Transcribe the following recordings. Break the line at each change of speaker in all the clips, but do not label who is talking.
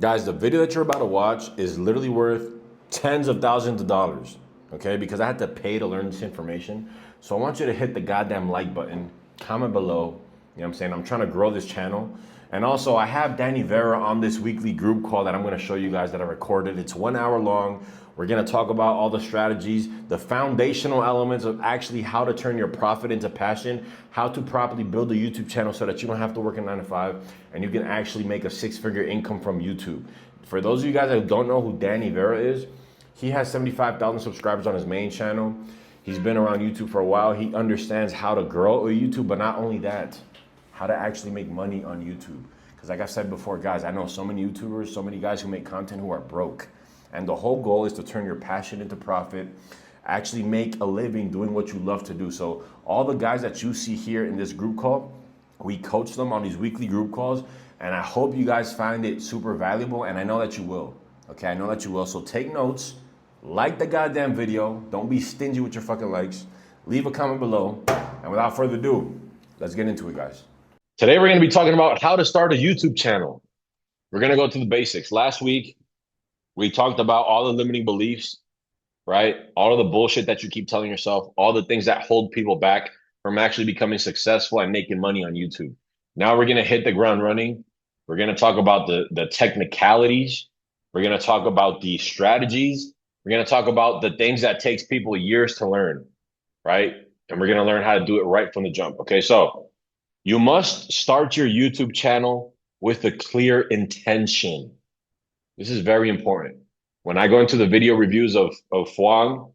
Guys, the video that you're about to watch is literally worth tens of thousands of dollars, okay? Because I had to pay to learn this information. So I want you to hit the goddamn like button, comment below. You know what I'm saying? I'm trying to grow this channel. And also, I have Danny Vera on this weekly group call that I'm gonna show you guys that I recorded. It's 1 hour long. We're gonna talk about all the strategies, the foundational elements of actually how to turn your profit into passion, how to properly build a YouTube channel so that you don't have to work a 9 to 5 and you can actually make a 6-figure income from YouTube. For those of you guys that don't know who Danny Vera is, he has 75,000 subscribers on his main channel. He's been around YouTube for a while. He understands how to grow a YouTube, but not only that, how to actually make money on YouTube. Because like I've said before, guys, I know so many YouTubers, so many guys who make content who are broke. And the whole goal is to turn your passion into profit, actually make a living doing what you love to do. So all the guys that you see here in this group call, we coach them on these weekly group calls. And I hope you guys find it super valuable. And I know that you will. Okay, I know that you will. So take notes, like the goddamn video. Don't be stingy with your fucking likes. Leave a comment below. And without further ado, let's get into it, guys. Today, we're going to be talking about how to start a YouTube channel. We're going to go to the basics. Last week, we talked about all the limiting beliefs, right? All of the bullshit that you keep telling yourself, all the things that hold people back from actually becoming successful and making money on YouTube. Now we're going to hit the ground running. We're going to talk about the technicalities. We're going to talk about the strategies. We're going to talk about the things that takes people years to learn, right? And we're going to learn how to do it right from the jump. Okay, so you must start your YouTube channel with a clear intention. This is very important. When I go into the video reviews of Fuang,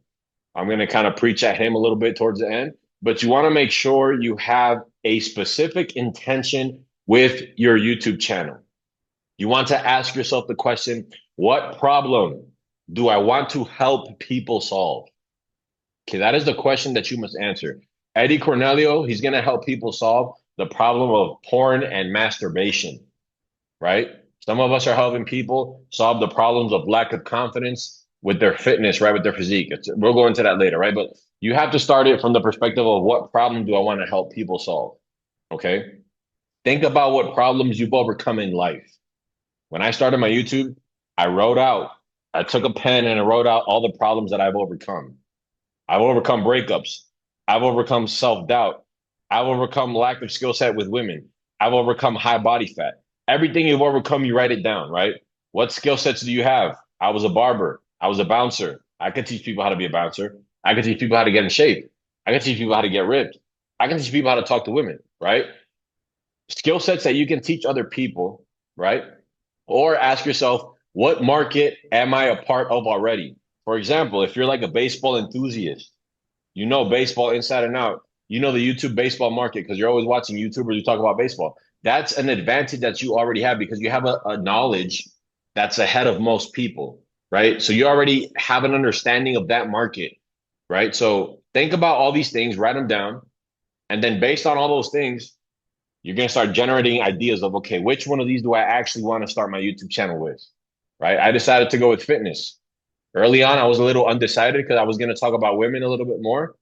I'm going to kind of preach at him a little bit towards the end, but you want to make sure you have a specific intention with your YouTube channel. You want to ask yourself the question, what problem do I want to help people solve? Okay, that is the question that you must answer. Eddie Cornelio, he's going to help people solve the problem of porn and masturbation, right? Some of us are helping people solve the problems of lack of confidence with their fitness, right? With their physique. We'll go into that later, right? But you have to start it from the perspective of what problem do I want to help people solve? Okay. Think about what problems you've overcome in life. When I started my YouTube, I took a pen and I wrote out all the problems that I've overcome. I've overcome breakups. I've overcome self-doubt. I've overcome lack of skill set with women. I've overcome high body fat. Everything you've overcome, you write it down, right? What skill sets do you have? I was a barber. I was a bouncer. I could teach people how to be a bouncer. I could teach people how to get in shape. I could teach people how to get ripped. I can teach people how to talk to women, right? Skill sets that you can teach other people, right? Or ask yourself, what market am I a part of already? For example, if you're like a baseball enthusiast, you know baseball inside and out. You know the YouTube baseball market because you're always watching YouTubers who talk about baseball. That's an advantage that you already have because you have a knowledge that's ahead of most people, right? So you already have an understanding of that market, right? So think about all these things, write them down, and then based on all those things, you're going to start generating ideas of, okay, which one of these do I actually want to start my YouTube channel with, right? I decided to go with fitness. Early on, I was a little undecided because I was going to talk about women a little bit more,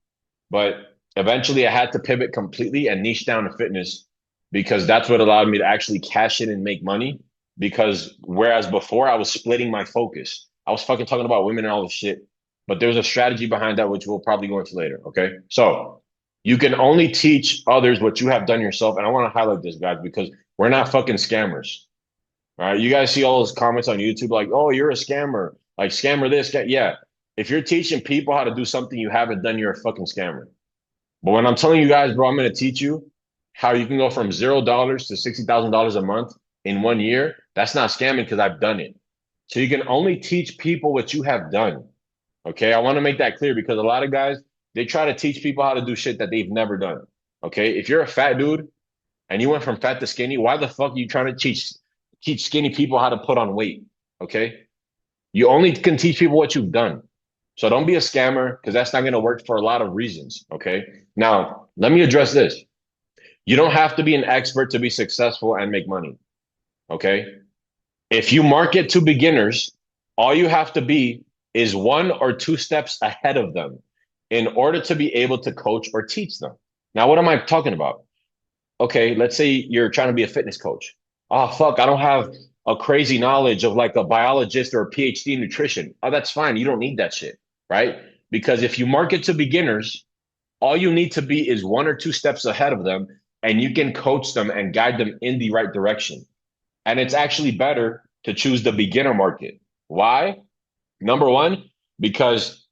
but eventually I had to pivot completely and niche down to fitness because that's what allowed me to actually cash in and make money. Because whereas before I was splitting my focus, I was fucking talking about women and all this shit, but there's a strategy behind that, which we'll probably go into later. Okay. So you can only teach others what you have done yourself. And I want to highlight this, guys, because we're not fucking scammers. All right. You guys see all those comments on YouTube like, oh, you're a scammer, like scammer this, guy. Yeah. If you're teaching people how to do something you haven't done, you're a fucking scammer. But when I'm telling you guys, bro, I'm going to teach you how you can go from $0 to $60,000 a month in 1 year. That's not scamming because I've done it. So you can only teach people what you have done. Okay. I want to make that clear because a lot of guys, they try to teach people how to do shit that they've never done. Okay. If you're a fat dude and you went from fat to skinny, why the fuck are you trying to teach skinny people how to put on weight? Okay. You only can teach people what you've done. So don't be a scammer because that's not going to work for a lot of reasons. Okay. Now, let me address this. You don't have to be an expert to be successful and make money. Okay. If you market to beginners, all you have to be is 1 or 2 steps ahead of them in order to be able to coach or teach them. Now, what am I talking about? Okay. Let's say you're trying to be a fitness coach. Oh, fuck. I don't have a crazy knowledge of like a biologist or a PhD in nutrition. Oh, that's fine. You don't need that shit, right? Because if you market to beginners, all you need to be is one or two steps ahead of them, and you can coach them and guide them in the right direction. And it's actually better to choose the beginner market. Why? Number one, because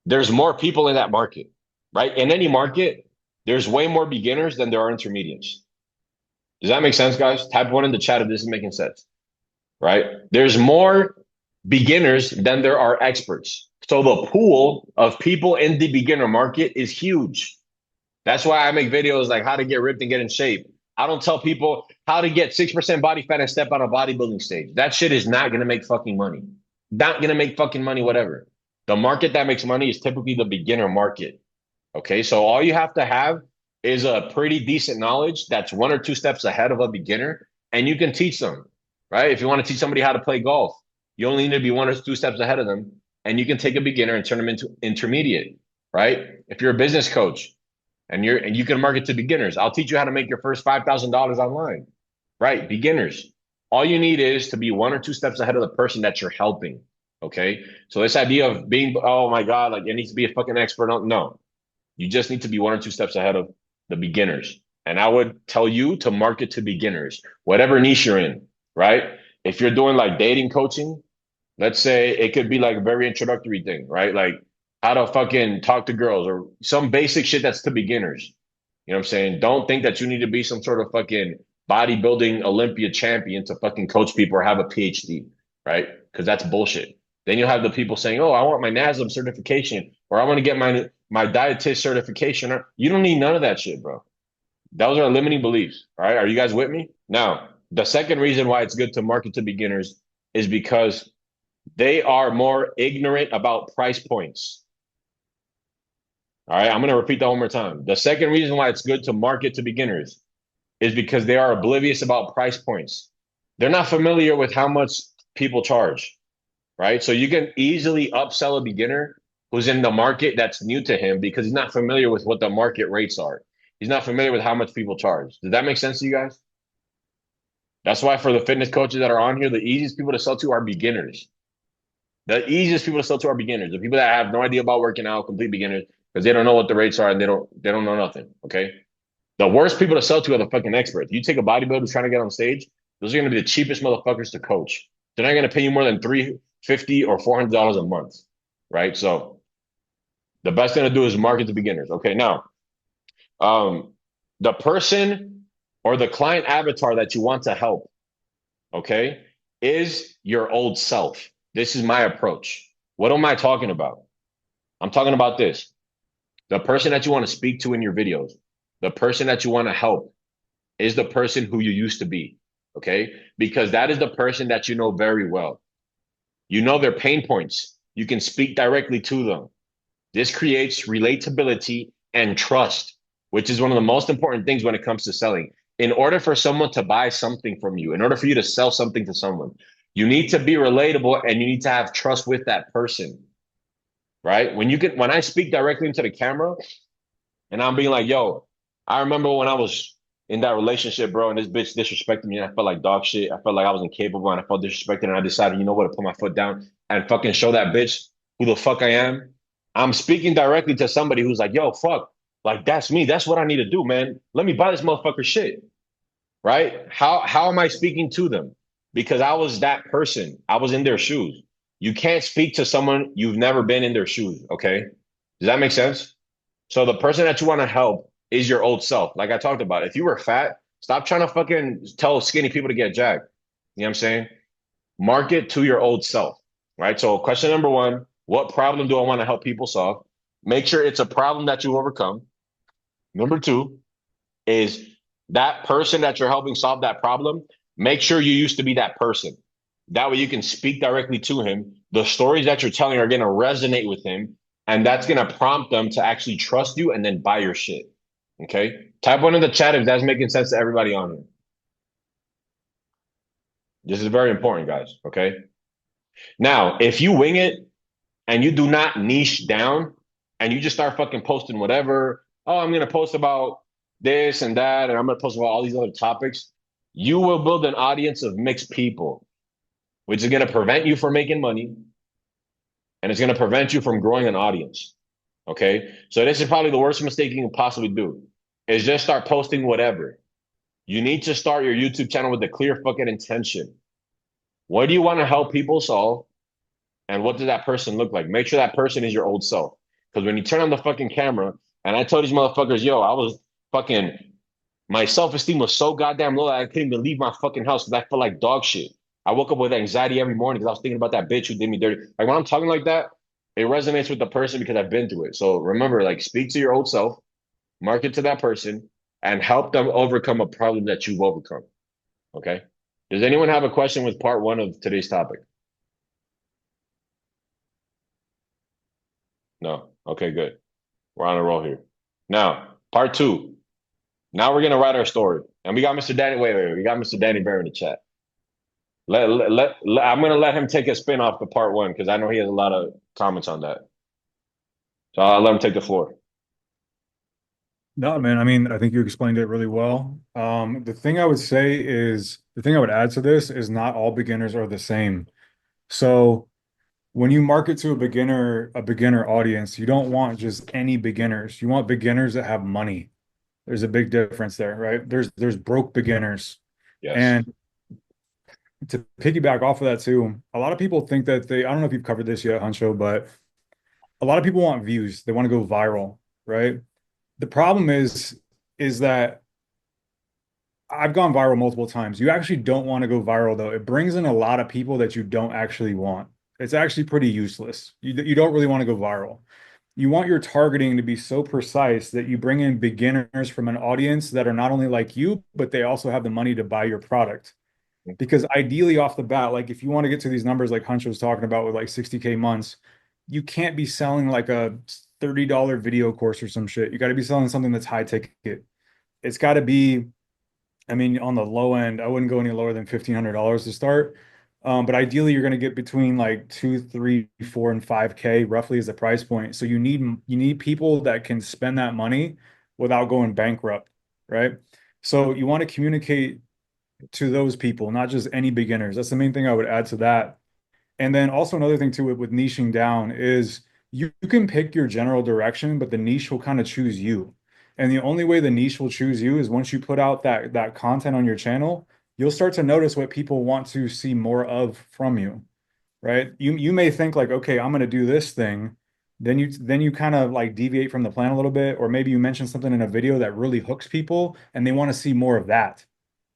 there's more people in that market, right? In any market, there's way more beginners than there are intermediates. Does that make sense, guys? Type one in the chat if this is making sense, right? There's more beginners than there are experts. So the pool of people in the beginner market is huge. That's why I make videos like how to get ripped and get in shape. I don't tell people how to get 6% body fat and step on a bodybuilding stage. That shit is not going to make fucking money. Not going to make fucking money, whatever. The market that makes money is typically the beginner market. Okay. So all you have to have is a pretty decent knowledge that's one or two steps ahead of a beginner, and you can teach them, right? If you want to teach somebody how to play golf, you only need to be one or two steps ahead of them, and you can take a beginner and turn them into intermediate, right? If you're a business coach, and you can market to beginners. I'll teach you how to make your first $5,000 online, right? Beginners. All you need is to be one or two steps ahead of the person that you're helping. Okay. So this idea of being, oh my God, like it needs to be a fucking expert. No, you just need to be one or two steps ahead of the beginners. And I would tell you to market to beginners, whatever niche you're in, right? If you're doing like dating coaching, let's say it could be like a very introductory thing, right? Like how to fucking talk to girls or some basic shit that's to beginners. You know what I'm saying? Don't think that you need to be some sort of fucking bodybuilding Olympia champion to fucking coach people or have a PhD, right? Because that's bullshit. Then you'll have the people saying, "Oh, I want my NASM certification, or I want to get my dietist certification." You don't need none of that shit, bro. Those are limiting beliefs. All right, are you guys with me? Now, the second reason why it's good to market to beginners is because they are more ignorant about price points. All right, I'm going to repeat that one more time. The second reason why it's good to market to beginners is because they are oblivious about price points. They're not familiar with how much people charge, right? So you can easily upsell a beginner who's in the market that's new to him because he's not familiar with what the market rates are. He's not familiar with how much people charge. Does that make sense to you guys? That's why for the fitness coaches that are on here, the easiest people to sell to are beginners. The easiest people to sell to are beginners. The people that have no idea about working out, complete beginners, because they don't know what the rates are and they don't know nothing. Okay. The worst people to sell to are the fucking experts. You take a bodybuilder who's trying to get on stage, those are going to be the cheapest motherfuckers to coach. They're not going to pay you more than $350 or $400 a month, right? So the best thing to do is market to beginners. Okay, now, the person or the client avatar that you want to help, okay, is your old self. This is my approach. What am I talking about? I'm talking about this. The person that you want to speak to in your videos, the person that you want to help is the person who you used to be. Okay. Because that is the person that you know very well. You know their pain points. You can speak directly to them. This creates relatability and trust, which is one of the most important things when it comes to selling. In order for someone to buy something from you, in order for you to sell something to someone, you need to be relatable and you need to have trust with that person, right? When I speak directly into the camera and I'm being like, yo, I remember when I was in that relationship, bro, and this bitch disrespected me and I felt like dog shit. I felt like I was incapable and I felt disrespected and I decided, you know what, to put my foot down and fucking show that bitch who the fuck I am. I'm speaking directly to somebody who's like, yo, fuck, like that's me. That's what I need to do, man. Let me buy this motherfucker shit, right? How am I speaking to them? Because I was that person. I was in their shoes. You can't speak to someone you've never been in their shoes, okay? Does that make sense? So the person that you want to help is your old self. Like I talked about, if you were fat, stop trying to fucking tell skinny people to get jacked. You know what I'm saying? Market to your old self, right? So question number one, what problem do I want to help people solve? Make sure it's a problem that you overcome. Number two is that person that you're helping solve that problem. Make sure you used to be that person. That way you can speak directly to him. The stories that you're telling are going to resonate with him. And that's going to prompt them to actually trust you and then buy your shit. Okay. Type one in the chat if that's making sense to everybody on here. This is very important, guys. Okay. Now, if you wing it and you do not niche down and you just start fucking posting whatever, oh, I'm going to post about this and that, and I'm going to post about all these other topics, you will build an audience of mixed people. which is going to prevent you from making money and it's going to prevent you from growing an audience. Okay. So this is probably the worst mistake you can possibly do is just start posting whatever. You need to start your YouTube channel with a clear fucking intention. What do you want to help people solve? And what does that person look like? Make sure that person is your old self. Because when you turn on the fucking camera, and I told these motherfuckers, yo, I was fucking, my self esteem was so goddamn low that I couldn't even leave my fucking house because I felt like dog shit. I woke up with anxiety every morning because I was thinking about that bitch who did me dirty. Like when I'm talking like that, it resonates with the person because I've been through it. So remember, like, speak to your old self, market to that person, and help them overcome a problem that you've overcome. Okay. Does anyone have a question with part one of today's topic? No. Okay, good. We're on a roll here. Now, part two. Now we're gonna write our story, and we got Mr. Danny. Wait. We got Mr. Danny Bear in the chat. I'm gonna let him take a spin off the part one because I know he has a lot of comments on that. So I'll let him take the floor.
No, man, I mean, I think you explained it really well. The thing I would say is the thing I would add to this is not all beginners are the same. So when you market to a beginner audience, you don't want just any beginners. You want beginners that have money. There's a big difference there, right? There's broke beginners.
Yes.
And to piggyback off of that too, a lot of people think that I don't know if you've covered this yet, Huncho, but a lot of people want views. They want to go viral, right? The problem is that I've gone viral multiple times. You actually don't want to go viral though. It brings in a lot of people that you don't actually want. It's actually pretty useless. You don't really want to go viral. You want your targeting to be so precise that you bring in beginners from an audience that are not only like you, but they also have the money to buy your product. Because ideally off the bat, like if you want to get to these numbers like Hunch was talking about with like 60K months, you can't be selling like a $30 video course or some shit. You got to be selling something that's high ticket. It's got to be, I mean, on the low end, I wouldn't go any lower than $1,500 to start. But ideally, you're going to get between like two, three, four, and 5K roughly as the price point. So you need people that can spend that money without going bankrupt, right? So you want to communicate to those people, not just any beginners. That's the main thing I would add to that. And then also another thing too with niching down is you can pick your general direction, but the niche will kind of choose you. And the only way the niche will choose you is once you put out that content on your channel, you'll start to notice what people want to see more of from you, right? You may think like, okay, I'm going to do this thing. Then you kind of like deviate from the plan a little bit, or maybe you mention something in a video that really hooks people and they want to see more of that,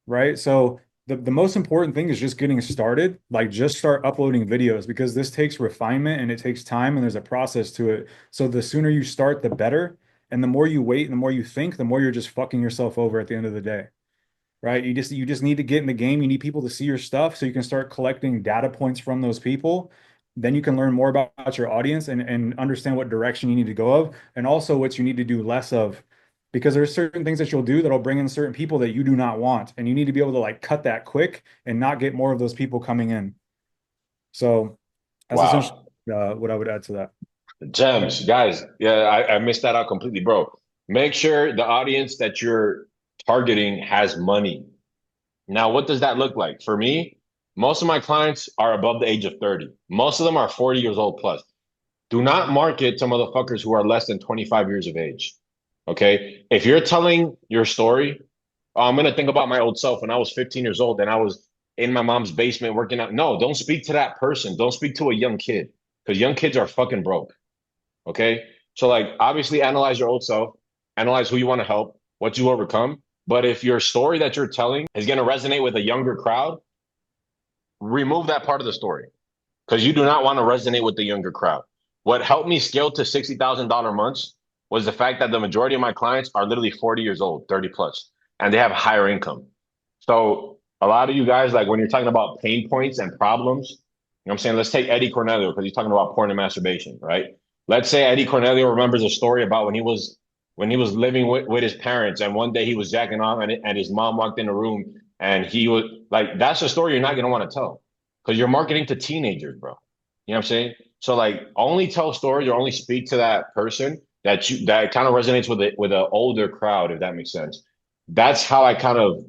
right? So the most important thing is just getting started. Like just start uploading videos because this takes refinement and it takes time and there's a process to it. So the sooner you start, the better. And the more you wait and the more you think, the more you're just fucking yourself over at the end of the day, right? You just need to get in the game. You need people to see your stuff so you can start collecting data points from those people. Then you can learn more about your audience and understand what direction you need to go of and also what you need to do less of. Because there's certain things that you'll do that'll bring in certain people that you do not want. And you need to be able to like cut that quick and not get more of those people coming in. So that's essentially
Wow.
what I would add to that.
Gems, guys. Yeah, I missed that out completely, bro. Make sure the audience that you're targeting has money. Now, what does that look like? For me, most of my clients are above the age of 30. Most of them are 40 years old plus. Do not market to motherfuckers who are less than 25 years of age. Okay. If you're telling your story, oh, I'm going to think about my old self when I was 15 years old and I was in my mom's basement working out. No, don't speak to that person. Don't speak to a young kid because young kids are fucking broke. Okay. So, like, obviously, analyze your old self, analyze who you want to help, what you overcome. But if your story that you're telling is going to resonate with a younger crowd, remove that part of the story because you do not want to resonate with the younger crowd. What helped me scale to $60,000 months was the fact that the majority of my clients are literally 40 years old, 30 plus, and they have higher income. So a lot of you guys, like when you're talking about pain points and problems, you know what I'm saying? Let's take Eddie Cornelio because he's talking about porn and masturbation, right? Let's say Eddie Cornelio remembers a story about when he was living with his parents and one day he was jacking off and his mom walked in the room and he was like, that's a story you're not gonna want to tell because you're marketing to teenagers, bro. You know what I'm saying? So like only tell stories or only speak to that person that kind of resonates with an older crowd, if that makes sense. That's how I kind of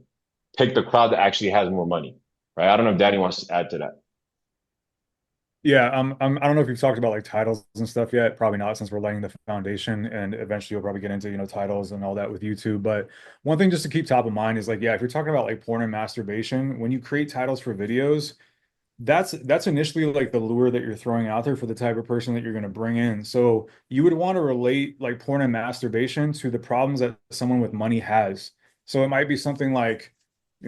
pick the crowd that actually has more money, right? I don't know if Danny wants to add to that.
Yeah, I don't know if you've talked about like titles and stuff yet. Probably not, since we're laying the foundation, and eventually you'll probably get into, titles and all that with YouTube. But one thing just to keep top of mind is like, yeah, if you're talking about like porn and masturbation, when you create titles for videos, that's initially like the lure that you're throwing out there for the type of person that you're going to bring in. So you would want to relate like porn and masturbation to the problems that someone with money has. So it might be something like,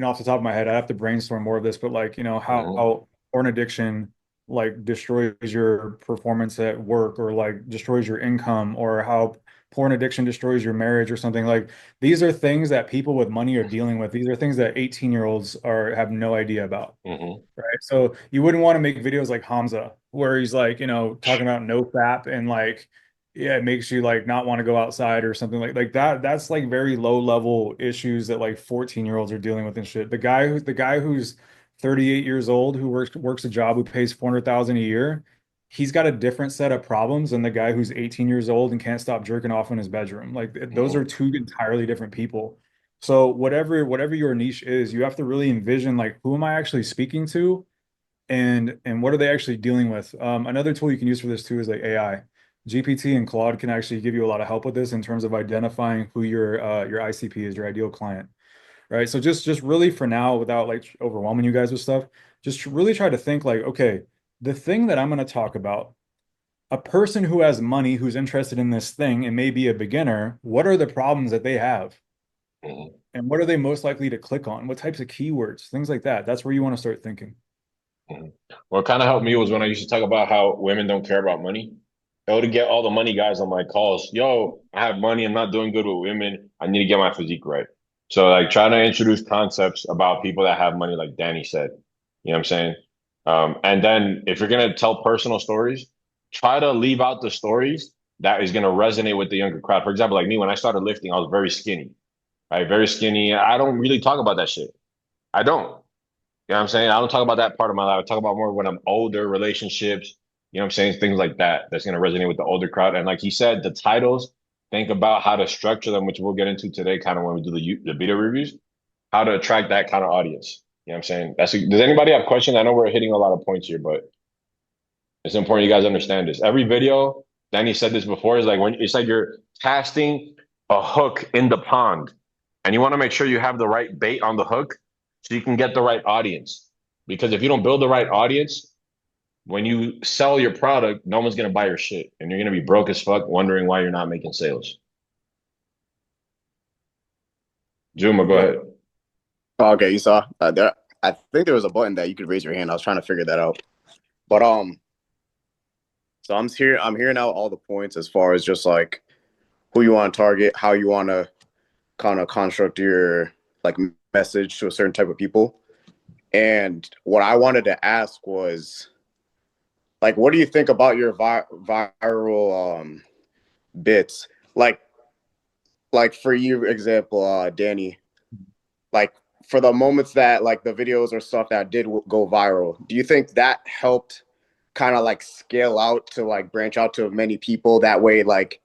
off the top of my head, I have to brainstorm more of this, but like,
Hmm.
how porn addiction like destroys your performance at work, or like destroys your income, or how porn addiction destroys your marriage or something. Like, these are things that people with money are dealing with. These are things that 18-year-olds are have no idea about.
Hmm.
Right. So you wouldn't want to make videos like Hamza, where he's like, talking about no fap, and like, yeah, it makes you like not want to go outside or something like that. That's like very low level issues that like 14-year-olds are dealing with and shit. The guy who's 38 years old, who works a job, who pays 400,000 a year, he's got a different set of problems than the guy who's 18 years old and can't stop jerking off in his bedroom. Like, those are
Hmm.
two entirely different people. So whatever your niche is, you have to really envision like, who am I actually speaking to, and what are they actually dealing with? Another tool you can use for this too is like AI. GPT and Claude can actually give you a lot of help with this in terms of identifying who your ICP is, your ideal client, right? So just really for now, without like overwhelming you guys with stuff, just really try to think like, okay, the thing that I'm going to talk about, a person who has money who's interested in this thing and may be a beginner, what are the problems that they have?
Hmm.
And what are they most likely to click on? What types of keywords? Things like that. That's where you want to start thinking.
Mhm. What kind of helped me was when I used to talk about how women don't care about money. I would get all the money guys on my calls. Yo, I have money. I'm not doing good with women. I need to get my physique right. So like trying to introduce concepts about people that have money, like Danny said. You know what I'm saying? And then if you're gonna tell personal stories, try to leave out the stories that is gonna resonate with the younger crowd. For example, like me, when I started lifting, I was very skinny, right? Very skinny. I don't really talk about that shit. I don't. You know what I'm saying? I don't talk about that part of my life. I talk about more when I'm older, relationships, you know what I'm saying? Things like that. That's going to resonate with the older crowd. And like he said, the titles, think about how to structure them, which we'll get into today, kind of when we do the video reviews, how to attract that kind of audience. You know what I'm saying? Does anybody have questions? I know we're hitting a lot of points here, but it's important you guys understand this. Every video, Danny said this before, is like when it's like you're casting a hook in the pond, and you want to make sure you have the right bait on the hook so you can get the right audience. Because if you don't build the right audience, when you sell your product, no one's gonna buy your shit, and you're gonna be broke as fuck, wondering why you're not making sales. Juma, go
Yeah.
ahead.
Oh, okay, you saw there. I think there was a button that you could raise your hand. I was trying to figure that out. But so I'm here. I'm hearing out all the points as far as just like who you want to target, how you want to kind of construct your like message to a certain type of people. And what I wanted to ask was like, what do you think about your viral bits? Like, like for you example, Danny, like for the moments that like the videos or stuff that did go viral, do you think that helped kind of like scale out to like branch out to many people that way? Like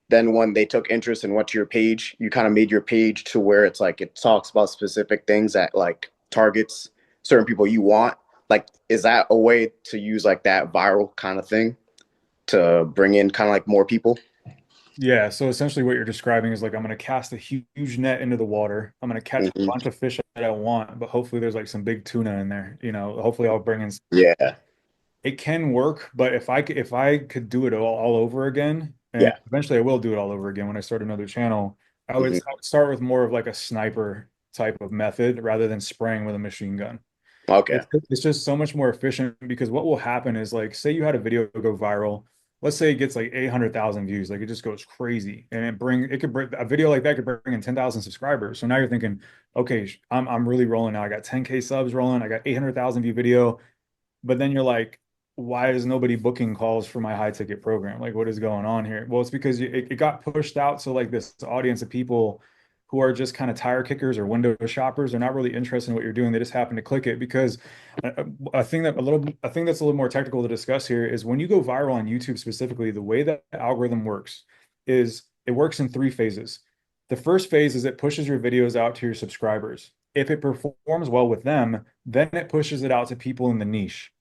then when they took interest and went to your page, you kind of made your page to where it's like it talks about specific things that like targets certain people you want. Like, is that a way to use like that viral kind of thing to bring in kind of like more people?
Yeah, so essentially what you're describing is like, I'm going to cast a huge net into the water. I'm going to catch a
Hmm.
bunch of fish that I want, but hopefully there's like some big tuna in there. Hopefully I'll bring in.
Yeah,
It can work, but if I could do it all over again, and
yeah.
eventually I will do it all over again when I start another channel,
Hmm.
I would start with more of like a sniper type of method rather than spraying with a machine gun.
Okay.
It's just so much more efficient, because what will happen is like, say you had a video go viral, let's say it gets like 800,000 views, like it just goes crazy, and it could bring a video like that could bring in 10,000 subscribers. So now you're thinking, okay, I'm really rolling now. I got 10K subs rolling. I got 800,000 view video. But then you're like, why is nobody booking calls for my high ticket program? Like, what is going on here? Well, it's because it got pushed out to like this audience of people who are just kind of tire kickers or window shoppers. They're not really interested in what you're doing. They just happen to click it because a thing that's a little more technical to discuss here is, when you go viral on YouTube specifically, the way that the algorithm works is it works in three phases. The first phase is it pushes your videos out to your subscribers. If it performs well with them, then it pushes it out to people in the niche.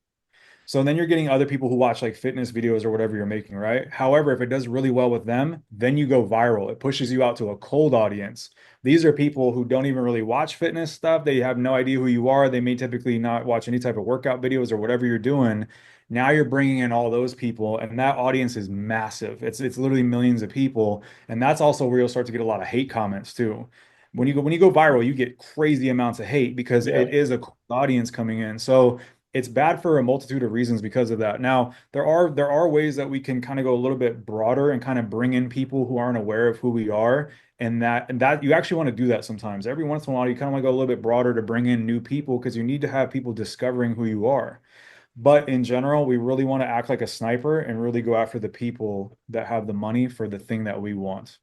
So then you're getting other people who watch like fitness videos or whatever you're making, right? However, if it does really well with them, then you go viral. It pushes you out to a cold audience. These are people who don't even really watch fitness stuff. They have no idea who you are. They may typically not watch any type of workout videos or whatever you're doing. Now you're bringing in all those people, and that audience is massive. It's literally millions of people, and that's also where you'll start to get a lot of hate comments too. When you go viral, you get crazy amounts of hate because
Yeah.
it is a cold audience coming in. So it's bad for a multitude of reasons because of that. Now, there are ways that we can kind of go a little bit broader and kind of bring in people who aren't aware of who we are, and that you actually want to do that sometimes. Every once in a while, you kind of want to go a little bit broader to bring in new people because you need to have people discovering who you are. But in general, we really want to act like a sniper and really go after the people that have the money for the thing that we want.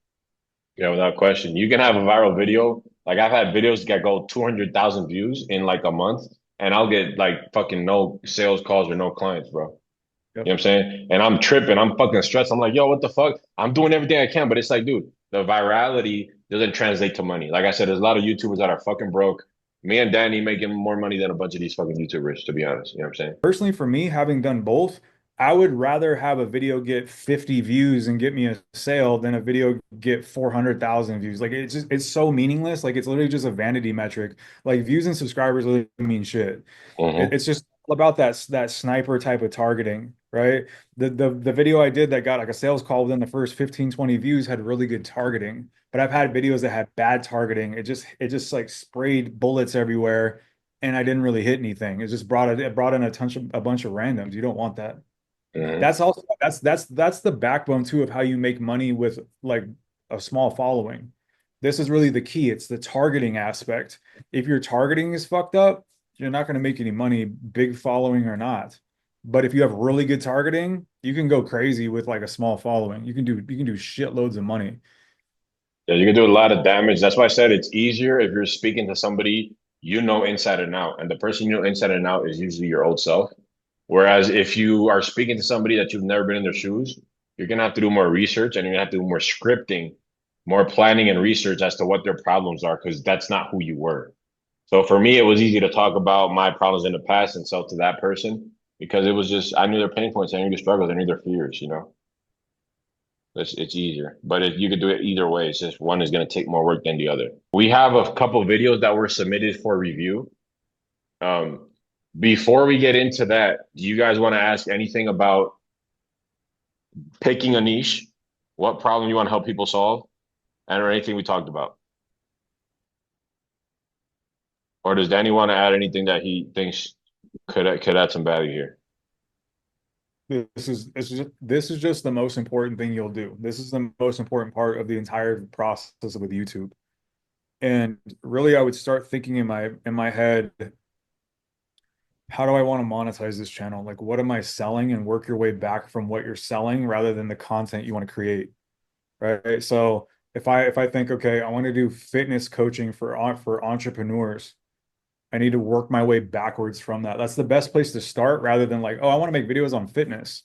Yeah, without question. You can have a viral video. Like I've had videos that go 200,000 views in like a month, and I'll get like fucking no sales calls or no clients, bro. You know what
Yep.
I'm saying? And I'm tripping. I'm fucking stressed. I'm like, yo, what the fuck? I'm doing everything I can, but it's like, dude, the virality doesn't translate to money. Like I said, there's a lot of YouTubers that are fucking broke. Me and Danny making more money than a bunch of these fucking YouTubers, to be honest. You know what I'm saying?
Personally, for me, having done both, I would rather have a video get 50 views and get me a sale than a video get 400,000 views. Like it's so meaningless. Like it's literally just a vanity metric. Like views and subscribers really mean shit.
Mm-hmm.
It's just all about that sniper type of targeting, right? The video I did that got like a sales call within the first 15 20 views had really good targeting. But I've had videos that had bad targeting. It just like sprayed bullets everywhere and I didn't really hit anything. It brought in a bunch of randoms. You don't want that.
Mm-hmm.
That's the backbone too of how you make money with like a small following. This is really the key. It's the targeting aspect. If your targeting is fucked up, you're not going to make any money, big following or not. But if you have really good targeting, you can go crazy with like a small following. You can do shitloads of money.
Yeah, you can do a lot of damage. That's why I said it's easier if you're speaking to somebody you know inside and out. And the person you know inside and out is usually your old self. Whereas if you are speaking to somebody that you've never been in their shoes, you're gonna have to do more research and you're gonna have to do more scripting, more planning and research as to what their problems are, because that's not who you were. So for me, it was easy to talk about my problems in the past and sell to that person because it was just I knew their pain points, I knew their struggles, I knew their fears, you know. It's easier. But if you could do it either way, it's just one is gonna take more work than the other. We have a couple of videos that were submitted for review. Um, before we get into that, do you guys want to ask anything about picking a niche, what problem you want to help people solve, and or anything we talked about? Or does Danny want to add anything that he thinks could add some value here?
This is just the most important thing you'll do. This is the most important part of the entire process with YouTube. And really, I would start thinking in my head, how do I want to monetize this channel? Like, what am I selling? And work your way back from what you're selling rather than the content you want to create. Right. So if I think, okay, I want to do fitness coaching for entrepreneurs, I need to work my way backwards from that. That's the best place to start rather than like, oh, I want to make videos on fitness.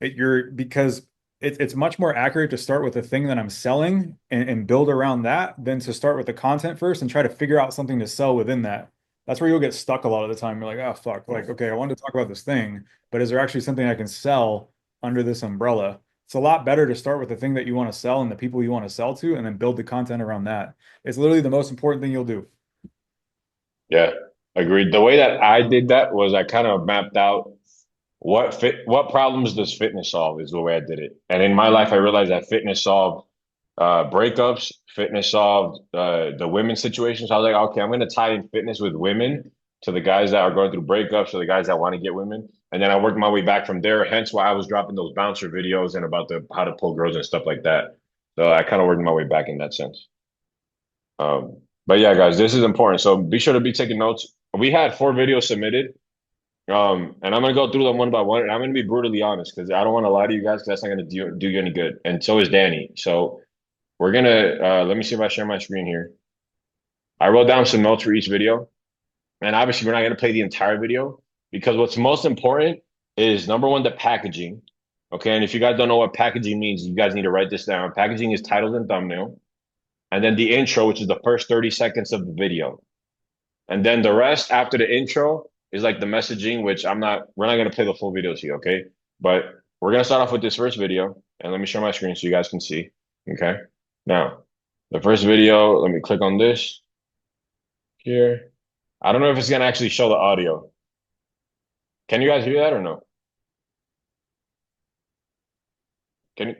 Because it's much more accurate to start with the thing that I'm selling and build around that than to start with the content first and try to figure out something to sell within that. That's where you'll get stuck a lot of the time. You're like, oh fuck, like okay, I wanted to talk about this thing, but is there actually something I can sell under this umbrella? It's a lot better to start with the thing that you want to sell and the people you want to sell to, and then build the content around that. It's literally the most important thing you'll do.
Yeah, agreed. The way that I did that was I kind of mapped out what problems does fitness solve is the way I did it. And in my life, I realized that fitness solved breakups, fitness solved the women's situation. So I was like, okay, I'm going to tie in fitness with women to the guys that are going through breakups, to the guys that want to get women. And then I worked my way back from there. Hence why I was dropping those bouncer videos and about the how to pull girls and stuff like that. So I kind of worked my way back in that sense. But yeah, guys, this is important. So be sure to be taking notes. We had 4 videos submitted. And I'm gonna go through them one by one, and I'm gonna be brutally honest because I don't want to lie to you guys because that's not gonna do you any good. And so is Danny. So we're gonna let me see if I share my screen here. I wrote down some notes for each video, and obviously we're not gonna play the entire video because what's most important is number one, the packaging. Okay, and if you guys don't know what packaging means, you guys need to write this down. Packaging is title and thumbnail, and then the intro, which is the first 30 seconds of the video. And then the rest after the intro is like the messaging, which we're not gonna play the full videos here, okay? But we're gonna start off with this first video, and let me share my screen so you guys can see. Okay. Now, the first video, let me click on this here. I don't know if it's gonna actually show the audio. Can you guys hear that or no?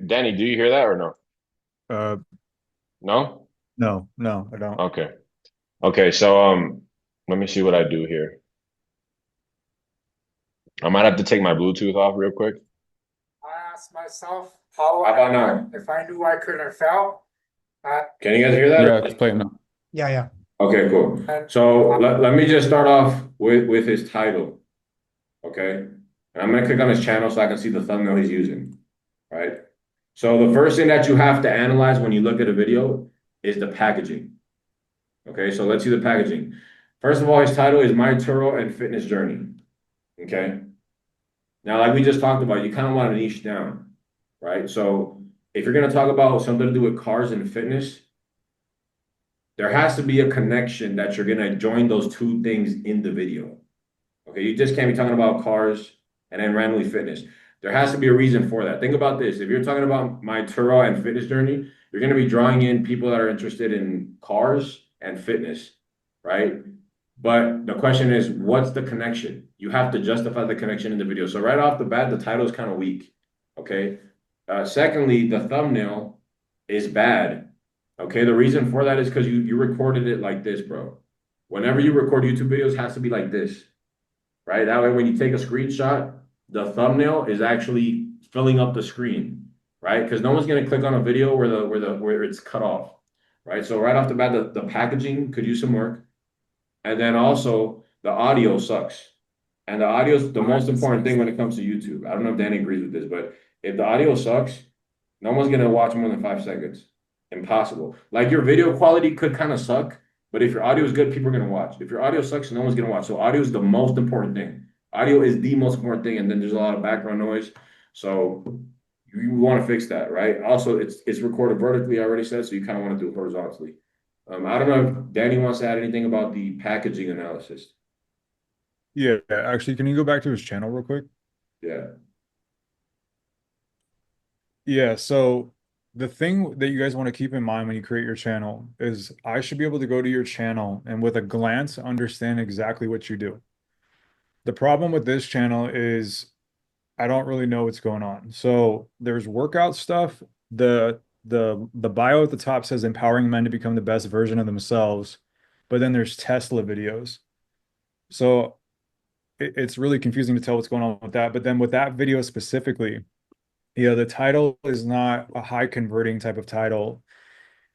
Danny, do you hear that or no?
Uh,
No?
no, no, I don't.
Okay. Okay, so let me see what I do here. I might have to take my Bluetooth off real quick.
I asked myself how
How about
I
now?
learned. If I knew I couldn't fail,
Can you guys hear that?
Yeah, it's playing now.
yeah, yeah.
Okay, cool.
And
So let me just start off with his title. Okay. And I'm gonna click on his channel so I can see the thumbnail he's using. Right. So the first thing that you have to analyze when you look at a video is the packaging. Okay, so let's see the packaging. First of all, his title is My Turo and Fitness Journey. Okay. Now, like we just talked about, you kind of want to niche down, right? So if you're gonna talk about something to do with cars and fitness, there has to be a connection that you're gonna join those two things in the video. Okay, you just can't be talking about cars and then randomly fitness. There has to be a reason for that. Think about this. If you're talking about my Turo and fitness journey, you're going to be drawing in people that are interested in cars and fitness, right? But the question is, what's the connection? You have to justify the connection in the video. So right off the bat, the title is kind of weak. Okay. Secondly, the thumbnail is bad. Okay. The reason for that is because you recorded it like this, bro. Whenever you record YouTube videos, it has to be like this, right? That way, when you take a screenshot, the thumbnail is actually filling up the screen, right? Because no one's gonna click on a video where it's cut off, right? So right off the bat, the packaging could use some work, and then also the audio sucks, and the audio is the most important thing when it comes to YouTube. I don't know if Danny agrees with this, but if the audio sucks, no one's gonna watch more than 5 seconds. Impossible. Like your video quality could kind of suck, but if your audio is good, people are gonna watch. If your audio sucks, no one's gonna watch. So audio is the most important thing. Audio is the most important thing, and then there's a lot of background noise. So you want to fix that, right? Also, it's recorded vertically, I already said, so you kind of want to do it horizontally. I don't know if Danny wants to add anything about the packaging analysis.
Yeah, actually, can you go back to his channel real quick?
Yeah.
Yeah, so the thing that you guys want to keep in mind when you create your channel is I should be able to go to your channel and with a glance understand exactly what you do. The problem with this channel is I don't really know what's going on. So there's workout stuff. The bio at the top says empowering men to become the best version of themselves, but then there's Tesla videos. So it's really confusing to tell what's going on with that. But then with that video specifically, yeah, the title is not a high converting type of title.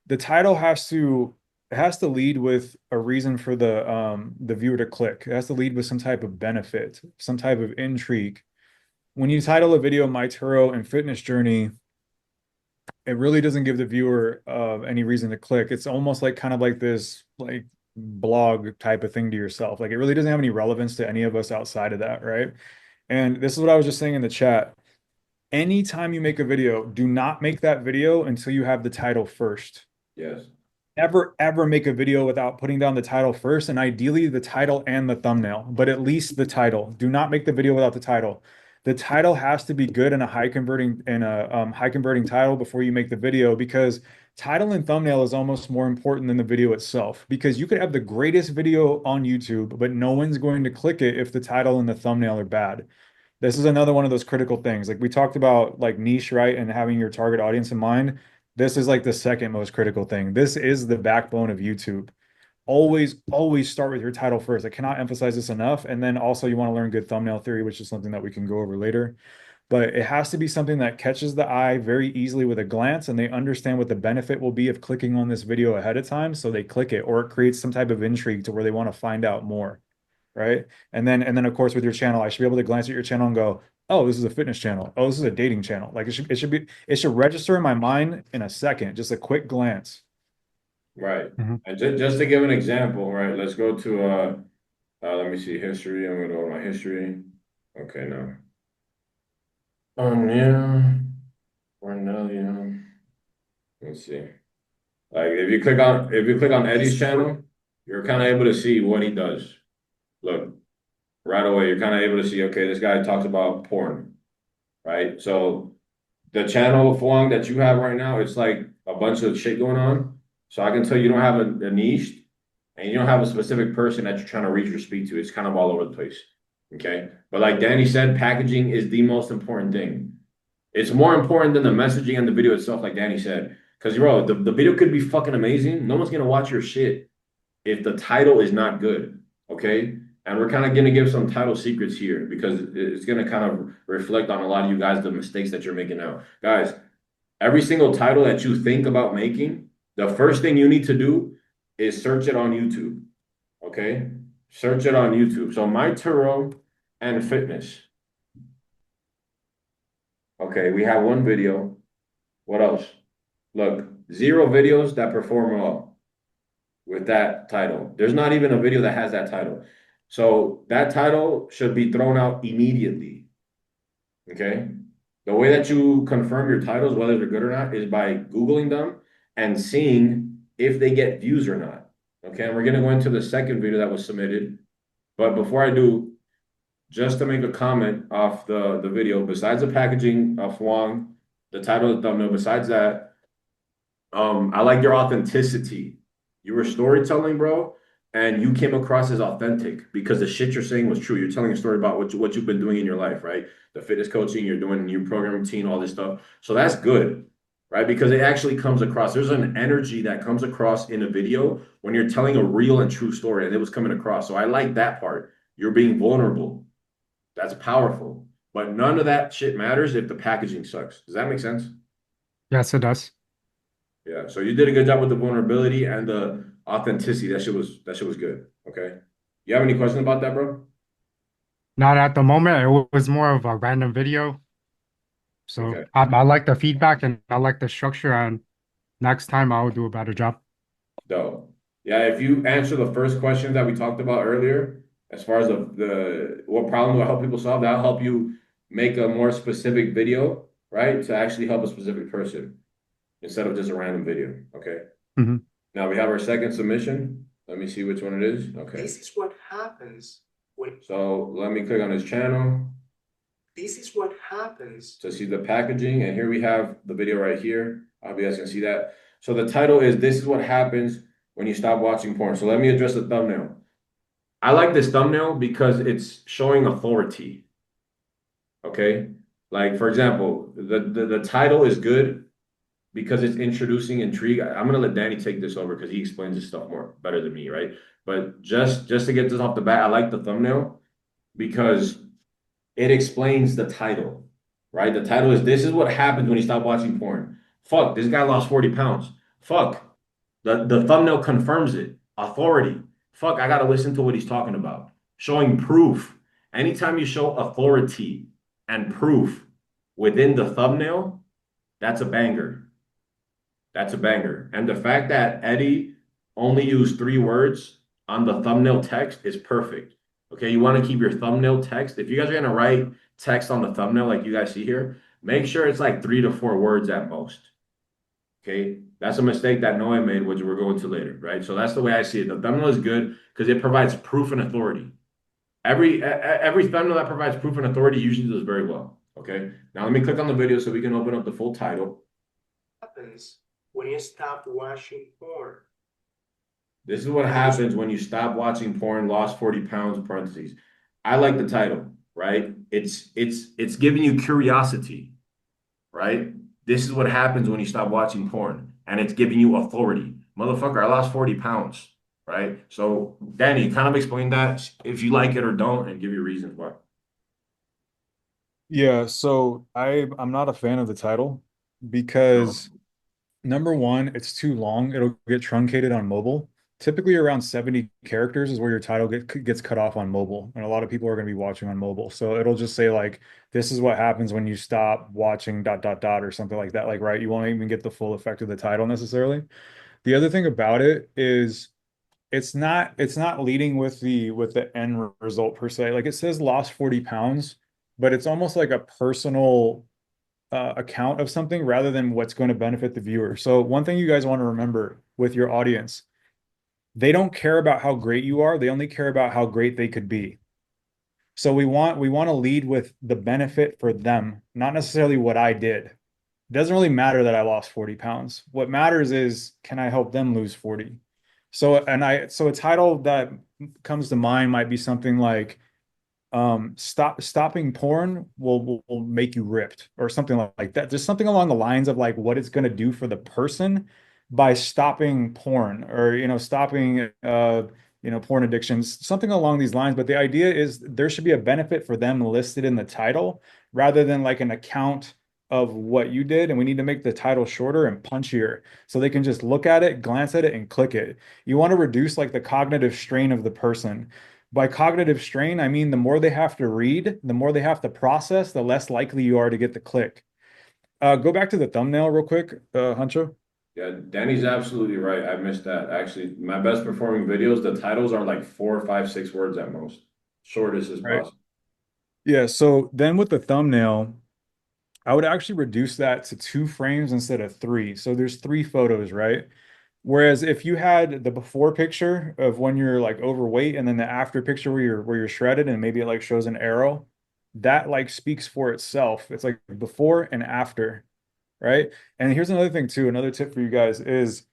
The title has to lead with a reason for the viewer to click. It has to lead with some type of benefit, some type of intrigue. When you title a video My Turo and Fitness Journey, it really doesn't give the viewer any reason to click. It's almost like kind of like this like blog type of thing to yourself. Like it really doesn't have any relevance to any of us outside of that, right? And this is what I was just saying in the chat. Anytime you make a video, do not make that video until you have the title first.
Yes.
Ever make a video without putting down the title first, and ideally the title and the thumbnail, but at least the title. Do not make the video without the title. The title has to be good and a high converting title before you make the video, because title and thumbnail is almost more important than the video itself, because you could have the greatest video on YouTube, but no one's going to click it if the title and the thumbnail are bad. This is another one of those critical things. Like we talked about like niche, right? And having your target audience in mind. This is like the second most critical thing. This is the backbone of YouTube. Always start with your title first. I cannot emphasize this enough. And then also you want to learn good thumbnail theory, which is something that we can go over later. But it has to be something that catches the eye very easily with a glance, and they understand what the benefit will be of clicking on this video ahead of time. So they click it, or it creates some type of intrigue to where they want to find out more. Right. And then of course with your channel, I should be able to glance at your channel and go, oh, this is a fitness channel. Oh, this is a dating channel. Like it should register in my mind in a second, just a quick glance.
Right.
Mhm.
And just to give an example, right? Let's go to let me see history. I'm gonna go to my history. Okay, no. Yeah. Cornelia. Let's see. Like if you click on Eddie's channel, you're kind of able to see what he does. Look, right away, you're kind of able to see, okay, this guy talks about porn, right? So the channel Fuang that you have right now, it's like a bunch of shit going on. So I can tell you don't have a niche and you don't have a specific person that you're trying to reach or speak to. It's kind of all over the place. Okay. But like Danny said, packaging is the most important thing. It's more important than the messaging and the video itself, like Danny said. Because, bro, the video could be fucking amazing. No one's going to watch your shit if the title is not good. Okay. And we're kind of going to give some title secrets here because it's going to kind of reflect on a lot of you guys, the mistakes that you're making now. Guys, every single title that you think about making, the first thing you need to do is search it on YouTube. Okay. Search it on YouTube. So, my Turo and fitness. Okay. We have one video. What else? Look, 0 videos that perform well with that title. There's not even a video that has that title. So that title should be thrown out immediately. Okay. The way that you confirm your titles, whether they're good or not, is by Googling them and seeing if they get views or not. Okay. And we're going to go into the second video that was submitted. But before I do, just to make a comment off the video, besides the packaging of Huang, the title of the thumbnail, besides that, I like your authenticity. You were storytelling, bro, and you came across as authentic because the shit you're saying was true. You're telling a story about what you've been doing in your life, right? The fitness coaching, you're doing a new program routine, all this stuff. So that's good, right? Because it actually comes across. There's an energy that comes across in a video when you're telling a real and true story, and it was coming across. So I like that part. You're being vulnerable. That's powerful. But none of that shit matters if the packaging sucks. Does that make sense?
Yes, it does.
Yeah, so you did a good job with the vulnerability and the authenticity. That shit was good. Okay. You have any questions about that, bro?
Not at the moment. It was more of a random video. So
Okay.
I like the feedback and I like the structure. And next time I will do a better job.
Dope. Yeah, if you answer the first question that we talked about earlier, as far as the what problem will help people solve, that'll help you make a more specific video, right? To actually help a specific person instead of just a random video. Okay.
Mhm.
Now we have our second submission. Let me see which one it is. Okay.
This is what happens when,
So let me click on his channel
this is what happens.
to see the packaging. And here we have the video right here. I hope you guys can see that. So the title is This is What Happens When You Stop Watching Porn. So let me address the thumbnail. I like this thumbnail because it's showing authority. Okay. Like, for example, the title is good because it's introducing intrigue. I'm gonna let Danny take this over because he explains this stuff more better than me, right? But just to get this off the bat, I like the thumbnail because it explains the title, right? The title is This is What Happens When You Stop Watching Porn. Fuck, this guy lost 40 pounds. Fuck. The thumbnail confirms it. Authority. Fuck, I gotta listen to what he's talking about. Showing proof. Anytime you show authority and proof within the thumbnail, that's a banger. That's a banger. And the fact that Eddie only used 3 words on the thumbnail text is perfect. Okay, you want to keep your thumbnail text. If you guys are gonna write text on the thumbnail like you guys see here, make sure it's like 3 to 4 words at most. Okay, that's a mistake that Noah made, which we're going to later, right? So that's the way I see it. The thumbnail is good because it provides proof and authority. Every thumbnail that provides proof and authority usually does very well. Okay, now let me click on the video so we can open up the full title.
Happens when you stop watching porn.
This is what happens when you stop watching porn, lost 40 pounds, parentheses. I like the title, right? It's giving you curiosity, right? This is what happens when you stop watching porn, and it's giving you authority. Motherfucker, I lost 40 pounds, right? So, Danny, kind of explain that if you like it or don't, and give your reasons why.
Yeah, so I'm not a fan of the title
No.
because number one, it's too long. It'll get truncated on mobile. Typically around 70 characters is where your title gets cut off on mobile. And a lot of people are going to be watching on mobile. So it'll just say like, this is what happens when you stop watching dot dot dot or something like that. Like, right, you won't even get the full effect of the title necessarily. The other thing about it is it's not leading with the end result per se. Like it says lost 40 pounds, but it's almost like a personal account of something rather than what's going to benefit the viewer. So one thing you guys want to remember with your audience, they don't care about how great you are. They only care about how great they could be. So we want to lead with the benefit for them, not necessarily what I did. It doesn't really matter that I lost 40 pounds. What matters is, can I help them lose 40? So a title that comes to mind might be something like stopping porn will make you ripped, or something like that. Just something along the lines of like what it's going to do for the person by stopping porn, or stopping porn addictions, something along these lines. But the idea is there should be a benefit for them listed in the title rather than like an account of what you did. And we need to make the title shorter and punchier so they can just look at it, glance at it, and click it. You want to reduce like the cognitive strain of the person. By cognitive strain, I mean the more they have to read, the more they have to process, the less likely you are to get the click. Go back to the thumbnail real quick, Huncho.
Yeah, Danny's absolutely right. I missed that. Actually, my best performing videos, the titles are like 4, 5, 6 words at most. Shortest as
Right.
possible.
Yeah, so then with the thumbnail, I would actually reduce that to 2 frames instead of three. So there's 3 photos, right? Whereas if you had the before picture of when you're like overweight, and then the after picture where you're shredded, and maybe it like shows an arrow, that like speaks for itself. It's like before and after, right? And here's another thing too, another tip for you guys is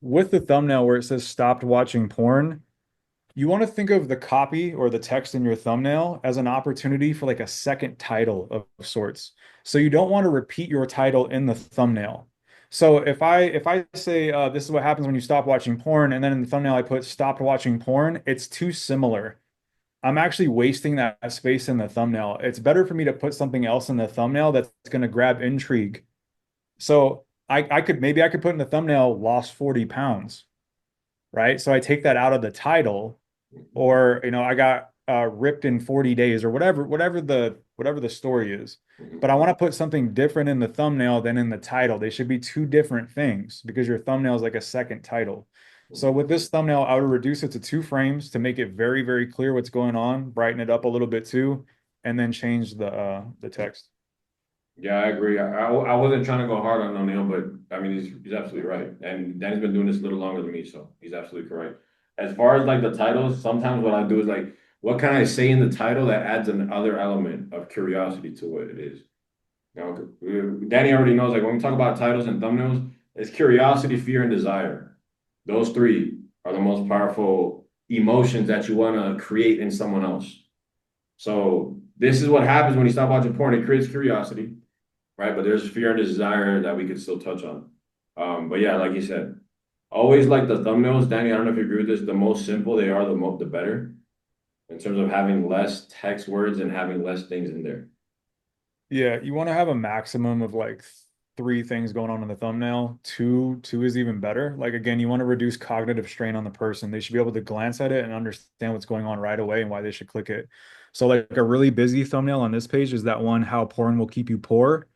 with the thumbnail where it says stopped watching porn, you want to think of the copy or the text in your thumbnail as an opportunity for like a second title of sorts. So you don't want to repeat your title in the thumbnail. So if I say this is what happens when you stop watching porn, and then in the thumbnail I put stopped watching porn, it's too similar. I'm actually wasting that space in the thumbnail. It's better for me to put something else in the thumbnail that's going to grab intrigue. So I could put in the thumbnail lost 40 pounds, right? So I take that out of the title, or I got ripped in 40 days, or whatever the story is. But I want to put something different in the thumbnail than in the title. They should be two different things because your thumbnail is like a second title. So with this thumbnail, I would reduce it to 2 frames to make it very, very clear what's going on, brighten it up a little bit too, and then change the text.
Yeah, I agree. I wasn't trying to go hard on O'Neal, but I mean, he's absolutely right. And Danny's been doing this a little longer than me, so he's absolutely correct. As far as like the titles, sometimes what I do is like, what can I say in the title that adds another element of curiosity to what it is? Danny already knows, like when we talk about titles and thumbnails, it's curiosity, fear, and desire. Those three are the most powerful emotions that you want to create in someone else. So this is what happens when you stop watching porn. It creates curiosity, right? But there's fear and desire that we could still touch on. But yeah, like you said, always like the thumbnails, Danny. I don't know if you agree with this. The most simple they are, the better in terms of having less text words and having less things in there.
Yeah, you want to have a maximum of like 3 things going on in the thumbnail. Two is even better. Like again, you want to reduce cognitive strain on the person. They should be able to glance at it and understand what's going on right away and why they should click it. So like a really busy thumbnail on this page is that one, how porn will keep you poor.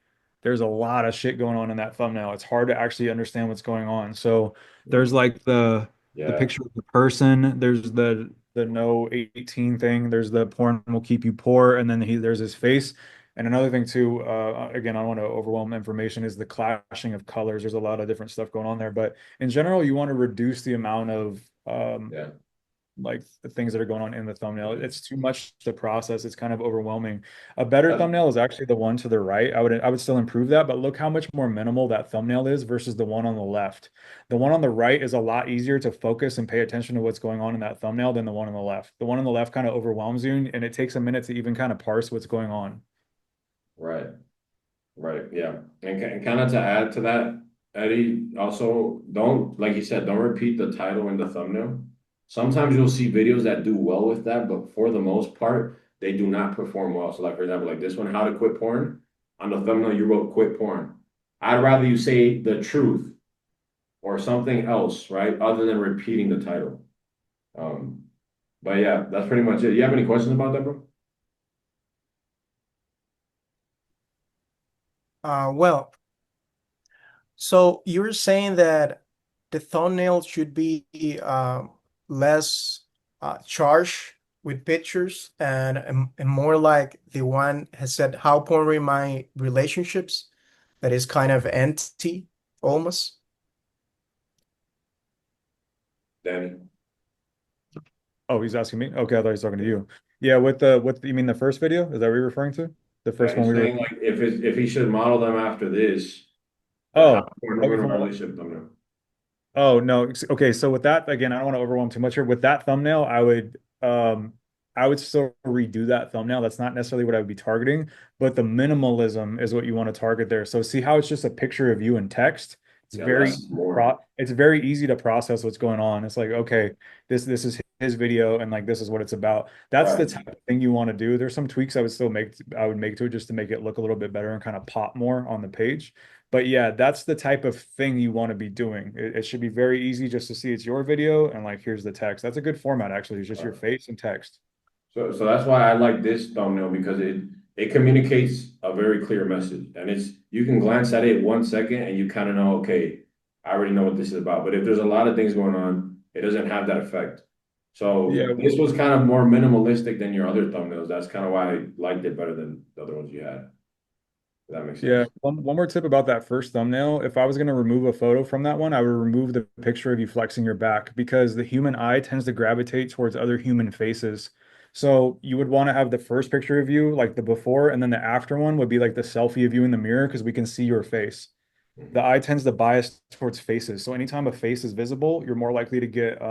There's a lot of shit going on in that thumbnail. It's hard to actually understand what's going on. So there's like the
Yeah.
picture of the person, there's the no 18 thing, there's the porn will keep you poor, and then there's his face. And another thing too, again, I don't want to overwhelm information, is the clashing of colors. There's a lot of different stuff going on there, but in general, you want to reduce the amount of
Yeah.
like the things that are going on in the thumbnail. It's too much to process. It's kind of overwhelming. A better
That's
thumbnail is actually the one to the right. I would still improve that, but look how much more minimal that thumbnail is versus the one on the left. The one on the right is a lot easier to focus and pay attention to what's going on in that thumbnail than the one on the left. The one on the left kind of overwhelms you, and it takes a minute to even kind of parse what's going on.
right. Right. Yeah. And kind of to add to that, Eddie, also don't, like you said, don't repeat the title in the thumbnail. Sometimes you'll see videos that do well with that, but for the most part, they do not perform well. So, like, for example, like this one, how to quit porn. On the thumbnail, you wrote quit porn. I'd rather you say the truth or something else, right? Other than repeating the title. Um, but yeah, that's pretty much it. You have any questions about that, bro?
Well, so you're saying that the thumbnail should be less charged with pictures, and more like the one has said, how porn in my relationships, that is kind of empty almost.
Danny.
Oh, he's asking me? Okay, I thought he was talking to you. Yeah, with you mean the first video? Is that what you're referring to? The
Yeah,
first one
he's
we were.
saying like if he should model them after this, but how
Oh,
important
okay,
in a
from what?
relationship thumbnail.
Oh no. Okay, so with that, again, I don't want to overwhelm too much here. With that thumbnail, I would still redo that thumbnail. That's not necessarily what I would be targeting, but the minimalism is what you want to target there. So see how it's just a picture of you in text?
Yeah, less is more.
It's very easy to process what's going on. It's like, okay, this is his video and like this is what it's about. That's the
Right.
type of thing you want to do. There's some tweaks I would make to it just to make it look a little bit better and kind of pop more on the page. But yeah, that's the type of thing you want to be doing. It should be very easy just to see it's your video and like here's the text. That's a good format actually. It's just your
Right.
face and text.
So that's why I like this thumbnail because it communicates a very clear message. And it's you can glance at it 1 second and you kind of know, okay, I already know what this is about. But if there's a lot of things going on, it doesn't have that effect. So
Yeah,
this was kind of more minimalistic than your other thumbnails. That's kind of why I liked it better than the other ones you had. If that makes
yeah.
sense.
One more tip about that first thumbnail. If I was going to remove a photo from that one, I would remove the picture of you flexing your back because the human eye tends to gravitate towards other human faces. So you would want to have the first picture of you, like the before, and then the after one would be like the selfie of you in the mirror because we can see your face. The
Mhm.
eye tends to bias towards faces. So anytime a face is visible, you're more likely to get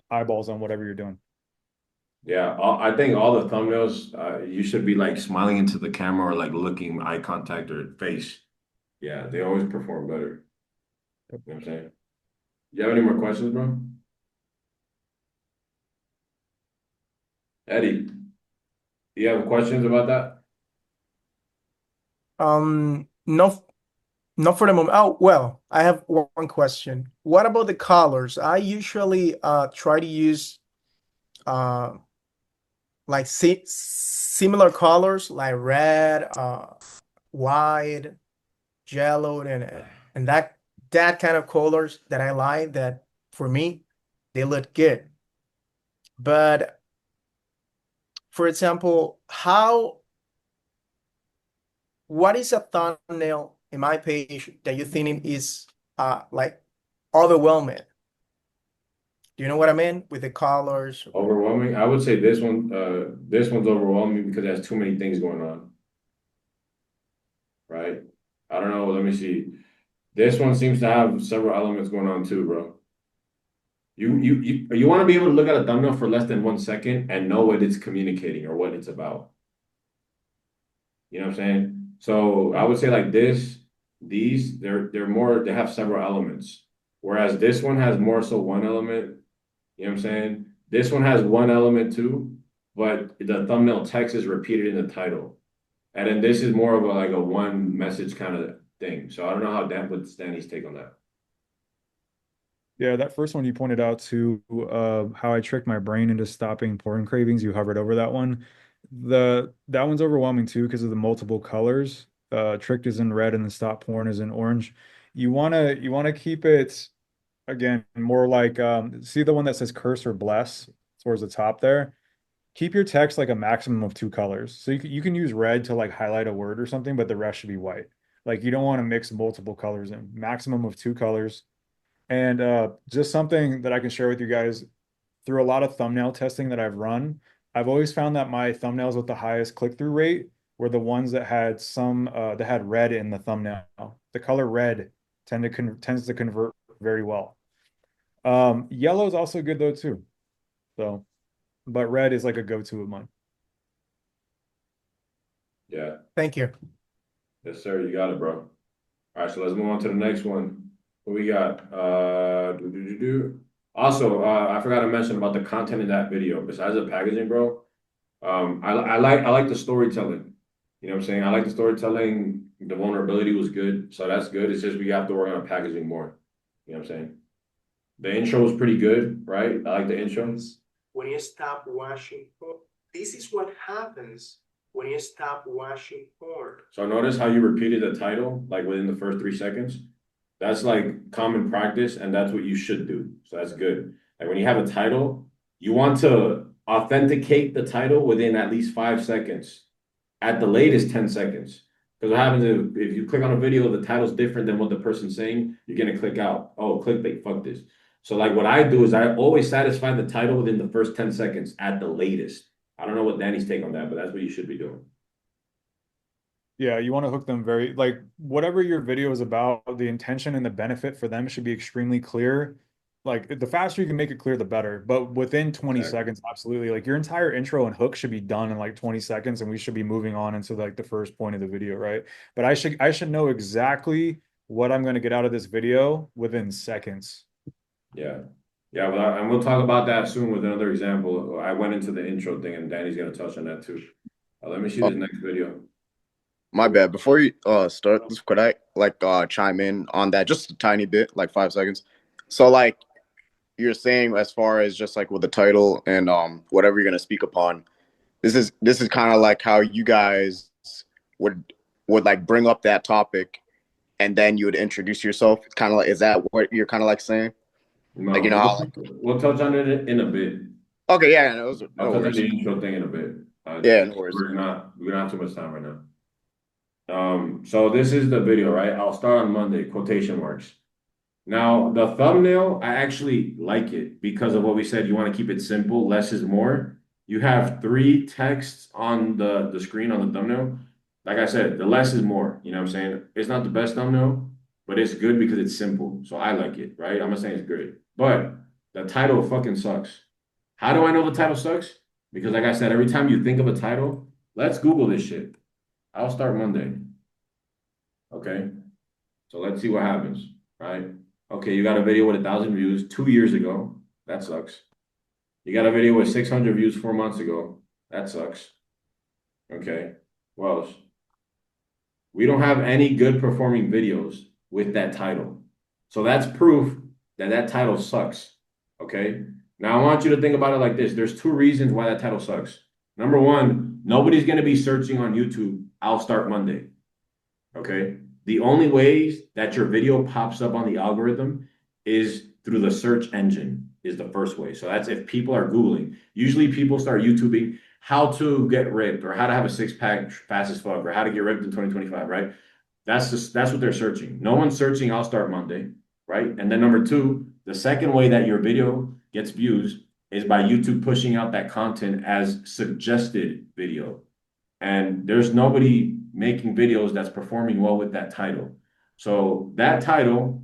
eyeballs on whatever you're doing.
Yeah, I think all the thumbnails, you should be like smiling into the camera or like looking eye contact or face. Yeah, they always perform better. You know what I'm saying? You have any more questions, bro? Eddie, do you have questions about that?
No, not for the moment. Oh, well, I have one question. What about the colors? I usually try to use uh like similar colors like red, white, yellow, and that kind of colors that I like that for me they look good. But for example, how what is a thumbnail in my page that you think is like overwhelming? Do you know what I mean with the colors?
Overwhelming. I would say this one's overwhelming because it has too many things going on, right? I don't know. Let me see. This one seems to have several elements going on too, bro. You want to be able to look at a thumbnail for less than 1 second and know what it's communicating or what it's about. You know what I'm saying? So I would say like these, they're more, they have several elements. Whereas this one has more so one element. You know what I'm saying? This one has one element too, but the thumbnail text is repeated in the title. And then this is more of a like a one message kind of thing. So I don't know how Dan what's Danny's take on that.
Yeah, that first one you pointed out to how I tricked my brain into stopping porn cravings. You hovered over that one. That one's overwhelming too because of the multiple colors. Tricked is in red and the stop porn is in orange. You wanna keep it again more like see the one that says curse or bless towards the top there. Keep your text like a maximum of two colors. So you can use red to like highlight a word or something, but the rest should be white. Like you don't want to mix multiple colors in. Maximum of two colors. And just something that I can share with you guys through a lot of thumbnail testing that I've run, I've always found that my thumbnails with the highest click-through rate were the ones that had that had red in the thumbnail. The color red tends to convert very well. Yellow is also good though too. So, but red is like a go-to of mine.
Yeah.
Thank you.
Yes, sir. You got it, bro. All right, so let's move on to the next one. What we got? Also, I forgot to mention about the content in that video. Besides the packaging, bro, I like the storytelling. You know what I'm saying? I like the storytelling. The vulnerability was good, so that's good. It's just we have to work on packaging more. You know what I'm saying? The intro was pretty good, right? I like the intro.
When you stop watching porn, this is what happens when you stop watching porn.
So notice how you repeated the title like within the first 3 seconds. That's like common practice, and that's what you should do. So that's good. Like when you have a title, you want to authenticate the title within at least 5 seconds, at the latest 10 seconds. Because what happens if you click on a video, the title's different than what the person's saying, you're gonna click out. Oh, clickbait, fuck this. So like what I do is I always satisfy the title within the first 10 seconds at the latest. I don't know what Danny's take on that, but that's what you should be doing.
Yeah, you want to hook them very, like, whatever your video is about, the intention and the benefit for them should be extremely clear. Like, the faster you can make it clear, the better. But within 20
Exactly.
seconds, absolutely. Like, your entire intro and hook should be done in like 20 seconds, and we should be moving on into like the first point of the video, right? But I should know exactly what I'm going to get out of this video within seconds.
Yeah. Yeah, well, and we'll talk about that soon with another example. I went into the intro thing, and Danny's gonna touch on that too. Let me see
Oh,
this next video.
my bad. Before you start this, could I like chime in on that just a tiny bit, like 5 seconds? So like you're saying as far as just like with the title and whatever you're gonna speak upon, this is kind of like how you guys would would like bring up that topic and then you would introduce yourself. Kind of like, is that what you're kind of like saying? Like, you
No,
know how like,
we'll touch on it in a bit.
okay, yeah, no,
I'll
no
touch on
worries.
the intro thing in a bit.
Yeah, no worries.
We don't have too much time right now. So this is the video, right? I'll start on Monday, quotation marks. Now, the thumbnail, I actually like it because of what we said. You want to keep it simple, less is more. You have three texts on the screen on the thumbnail. Like I said, the less is more. You know what I'm saying? It's not the best thumbnail, but it's good because it's simple. So I like it, right? I'm not saying it's great. But the title fucking sucks. How do I know the title sucks? Because like I said, every time you think of a title, let's Google this shit. I'll start Monday. Okay. So let's see what happens, right? Okay, you got a video with 1,000 views 2 years ago. That sucks. You got a video with 600 views 4 months ago. That sucks. Okay. What else? We don't have any good performing videos with that title. So that's proof that that title sucks. Okay. Now I want you to think about it like this. There's two reasons why that title sucks. Number one, nobody's going to be searching on YouTube, I'll start Monday. Okay. The only ways that your video pops up on the algorithm is through the search engine, is the first way. So that's if people are Googling. Usually people start YouTubing how to get ripped or how to have a six pack fast as fuck or how to get ripped in 2025, right? That's what they're searching. No one's searching I'll start Monday, right? And then number two, the second way that your video gets views is by YouTube pushing out that content as suggested video. And there's nobody making videos that's performing well with that title. So that title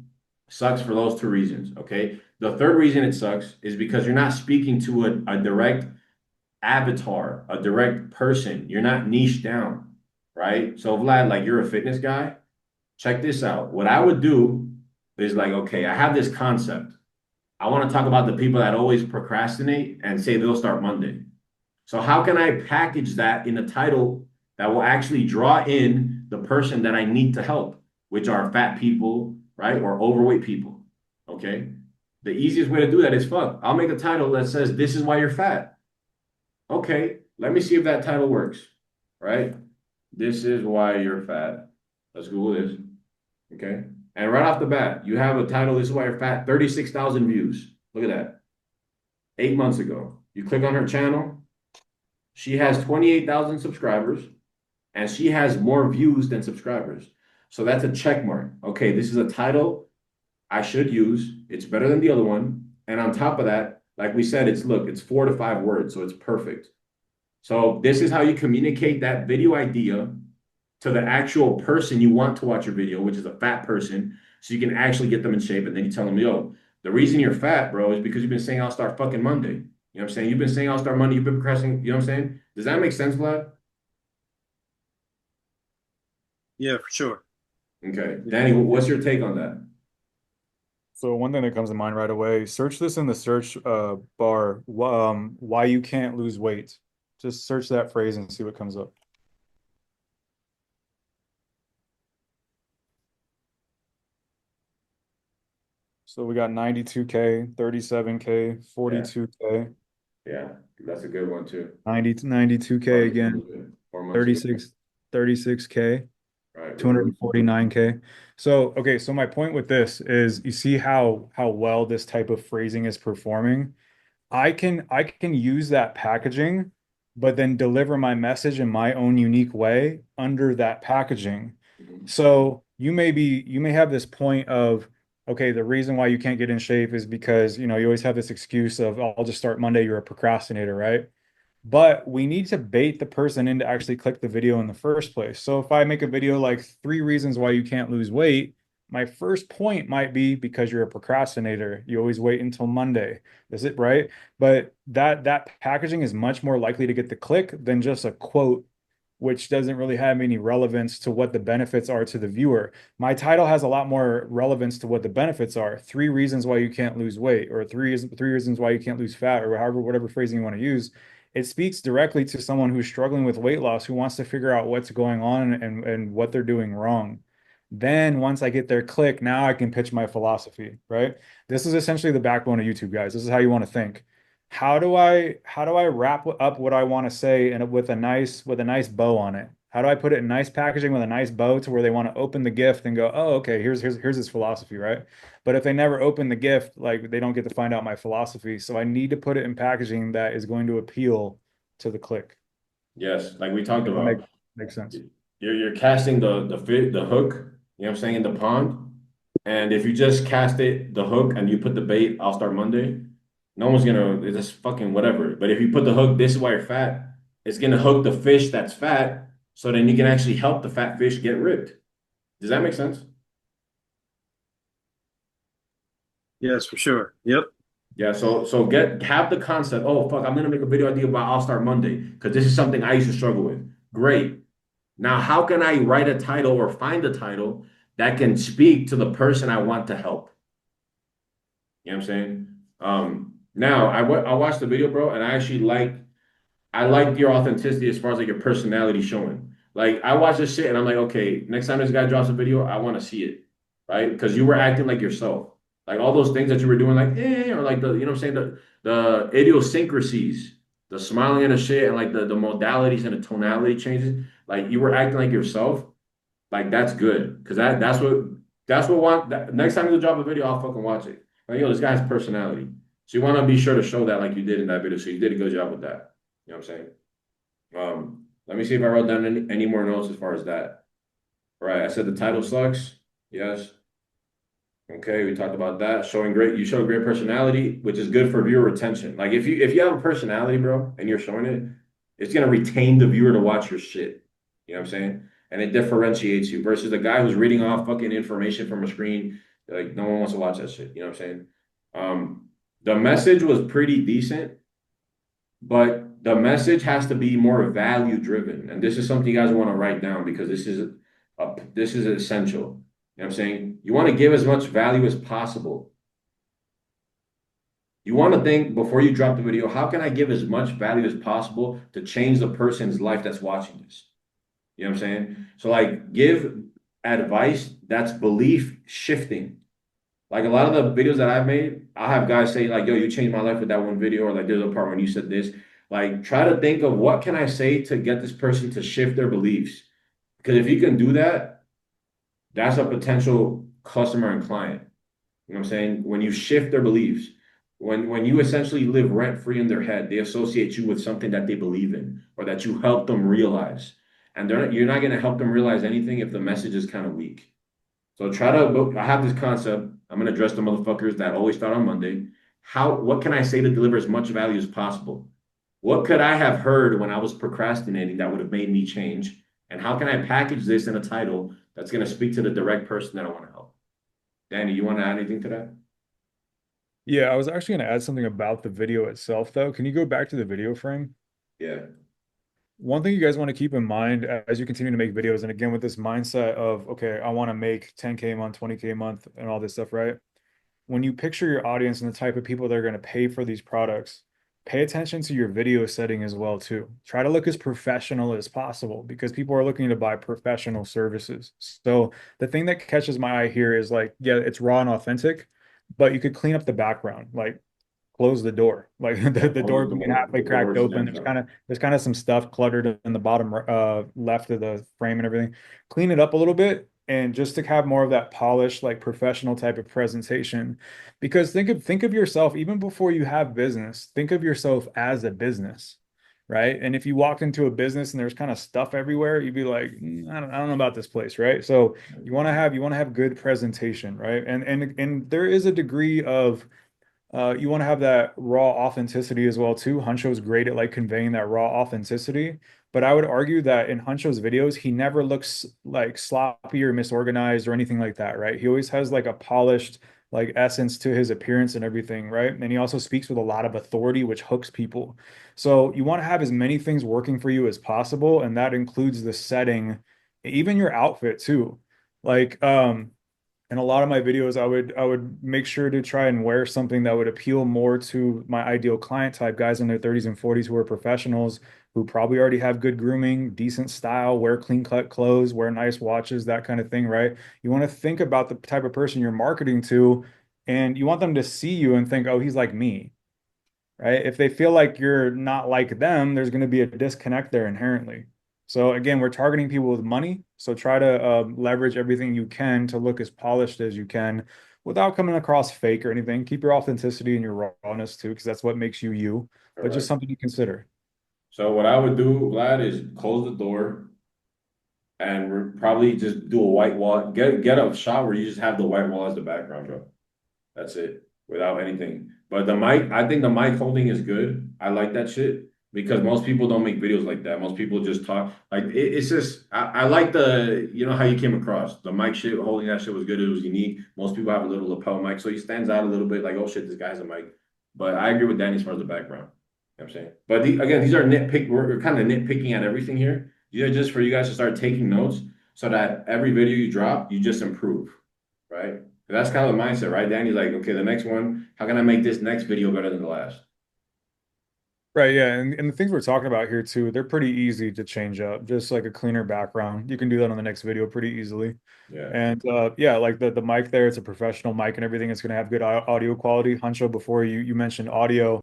sucks for those two reasons. Okay. The third reason it sucks is because you're not speaking to a direct avatar, a direct person. You're not niche down, right? So Vlad, like you're a fitness guy. Check this out. What I would do is like, okay, I have this concept. I want to talk about the people that always procrastinate and say they'll start Monday. So how can I package that in a title that will actually draw in the person that I need to help, which are fat people, right? Or overweight people. Okay. The easiest way to do that is fuck. I'll make a title that says, this is why you're fat. Okay. Let me see if that title works. Right? This is why you're fat. Let's Google this. Okay. And right off the bat, you have a title, this is why you're fat, 36,000 views. Look at that. 8 months ago. You click on her channel. She has 28,000 subscribers and she has more views than subscribers. So that's a check mark. Okay, this is a title I should use. It's better than the other one. And on top of that, like we said, it's 4 to 5 words, so it's perfect. So this is how you communicate that video idea to the actual person you want to watch your video, which is a fat person, so you can actually get them in shape. And then you tell them, yo, the reason you're fat, bro, is because you've been saying I'll start fucking Monday. You know what I'm saying? You've been saying I'll start Monday. You've been procrastinating. You know what I'm saying? Does that make sense, Vlad?
Yeah, for sure.
Okay. Danny, what's your take on that?
So one thing that comes to mind right away, search this in the search bar, why you can't lose weight. Just search that phrase and see what comes up. So we got 92K, 37K, 42K,
Yeah, that's a good one too.
92K again,
4 months ago.
36K,
Right.
249K. So, okay, so my point with this is you see how well this type of phrasing is performing. I can use that packaging, but then deliver my message in my own unique way under that packaging.
Mhm.
So you may have this point of, okay, the reason why you can't get in shape is because, you always have this excuse of, I'll just start Monday, you're a procrastinator, right? but we need to bait the person in to actually click the video in the first place. So if I make a video like 3 reasons why you can't lose weight, my first point might be because you're a procrastinator. You always wait until Monday. Is it right? But that packaging is much more likely to get the click than just a quote, which doesn't really have any relevance to what the benefits are to the viewer. My title has a lot more relevance to what the benefits are. 3 reasons why you can't lose weight, or three reasons why you can't lose fat, or however, whatever phrasing you want to use. It speaks directly to someone who's struggling with weight loss, who wants to figure out what's going on and what they're doing wrong. Then once I get their click, now I can pitch my philosophy, right? This is essentially the backbone of YouTube, guys. This is how you want to think. How do I wrap up what I want to say and with a nice bow on it? How do I put it in nice packaging with a nice bow to where they want to open the gift and go, oh, okay, here's his philosophy, right? But if they never open the gift, like they don't get to find out my philosophy. So I need to put it in packaging that is going to appeal to the click.
Yes, like we talked
If that
about.
makes sense.
You're casting the hook, you know what I'm saying, in the pond. And if you just cast the hook and you put the bait, I'll start Monday, no one's gonna, it's just fucking whatever. But if you put the hook, this is why you're fat, it's gonna hook the fish that's fat, so then you can actually help the fat fish get ripped. Does that make sense?
Yes, for sure. Yep.
Yeah, so have the concept. Oh fuck, I'm gonna make a video idea about I'll start Monday because this is something I used to struggle with. Great. Now, how can I write a title or find a title that can speak to the person I want to help? You know what I'm saying? Now I watched the video, bro, and I like your authenticity as far as like your personality showing. Like I watch this shit and I'm like, okay, next time this guy drops a video, I want to see it, right? Because you were acting like yourself. Like all those things that you were doing, like or like the, you know what I'm saying, the idiosyncrasies, the smiling and the shit, and like the modalities and the tonality changes. Like you were acting like yourself. Like that's good because that's what next time you drop a video, I'll fucking watch it. Like yo, this guy has personality. So you want to be sure to show that like you did in that video. So you did a good job with that. You know what I'm saying? Let me see if I wrote down any more notes as far as that. All right, I said the title sucks. Yes. Okay, we talked about that. You show great personality, which is good for viewer retention. Like if you have a personality, bro, and you're showing it, it's gonna retain the viewer to watch your shit. You know what I'm saying? And it differentiates you versus the guy who's reading off fucking information from a screen. Like no one wants to watch that shit. You know what I'm saying? The message was pretty decent, but the message has to be more value driven. And this is something you guys want to write down because this is essential. You know what I'm saying? You want to give as much value as possible. You want to think before you drop the video, how can I give as much value as possible to change the person's life that's watching this? You know what I'm saying? So like give advice that's belief shifting. Like a lot of the videos that I've made, I have guys say like, yo, you changed my life with that one video, or like there's a part when you said this. Like try to think of what can I say to get this person to shift their beliefs. Because if you can do that, that's a potential customer and client. You know what I'm saying? When you shift their beliefs, when you essentially live rent free in their head, they associate you with something that they believe in or that you help them realize. And you're not going to help them realize anything if the message is kind of weak. So I have this concept. I'm going to address the motherfuckers that always start on Monday. What can I say to deliver as much value as possible? What could I have heard when I was procrastinating that would have made me change? And how can I package this in a title that's going to speak to the direct person that I want to help? Danny, you want to add anything to that?
Yeah, I was actually going to add something about the video itself, though. Can you go back to the video frame?
Yeah.
One thing you guys want to keep in mind as you continue to make videos, and again with this mindset of, okay, I want to make 10K a month, 20K a month, and all this stuff, right? When you picture your audience and the type of people that are going to pay for these products, pay attention to your video setting as well too. Try to look as professional as possible because people are looking to buy professional services. So the thing that catches my eye here is like, yeah, it's raw and authentic, but you could clean up the background. Like close the door, like the door being halfway
The
cracked
doors
open.
next up.
There's kind of some stuff cluttered in the bottom left of the frame and everything. Clean it up a little bit, and just to have more of that polished, like professional type of presentation. Because think of yourself even before you have business. Think of yourself as a business, right? And if you walked into a business and there's kind of stuff everywhere, you'd be like, I don't know about this place, right? So you want to have good presentation, right? And there is a degree of You want to have that raw authenticity as well too. Huncho's great at like conveying that raw authenticity, but I would argue that in Huncho's videos, he never looks like sloppy or misorganized or anything like that, right? He always has like a polished like essence to his appearance and everything, right? And he also speaks with a lot of authority, which hooks people. So you want to have as many things working for you as possible, and that includes the setting, even your outfit too. Like, in a lot of my videos, I would make sure to try and wear something that would appeal more to my ideal client type, guys in their 30s and 40s who are professionals, who probably already have good grooming, decent style, wear clean cut clothes, wear nice watches, that kind of thing, right? You want to think about the type of person you're marketing to, and you want them to see you and think, oh, he's like me, right? If they feel like you're not like them, there's going to be a disconnect there inherently. So again, we're targeting people with money. So try to leverage everything you can to look as polished as you can without coming across fake or anything. Keep your authenticity and your rawness too, because that's what makes you you, but just
Correct.
something to consider.
So what I would do, Vlad, is close the door and probably just do a white wall. Get a shot where you just have the white wall as the background, bro. That's it, without anything. But the mic, I think the mic holding is good. I like that shit because most people don't make videos like that. Most people just talk. Like it's just I like the how you came across the mic shit. Holding that shit was good. It was unique. Most people have a little lapel mic, so he stands out a little bit. Like, oh shit, this guy's a mic. But I agree with Danny as far as the background. You know what I'm saying. But again, these are nitpick. We're kind of nitpicking at everything here. These are just for you guys to start taking notes so that every video you drop, you just improve, right? That's kind of the mindset, right? Danny's like, okay, the next one, how can I make this next video better than the last?
Right, yeah, and the things we're talking about here too, they're pretty easy to change up. Just like a cleaner background. You can do that on the next video pretty easily.
Yeah,
And yeah, like the mic there, it's a professional mic and everything. It's going to have good audio quality. Huncho, before you mentioned audio,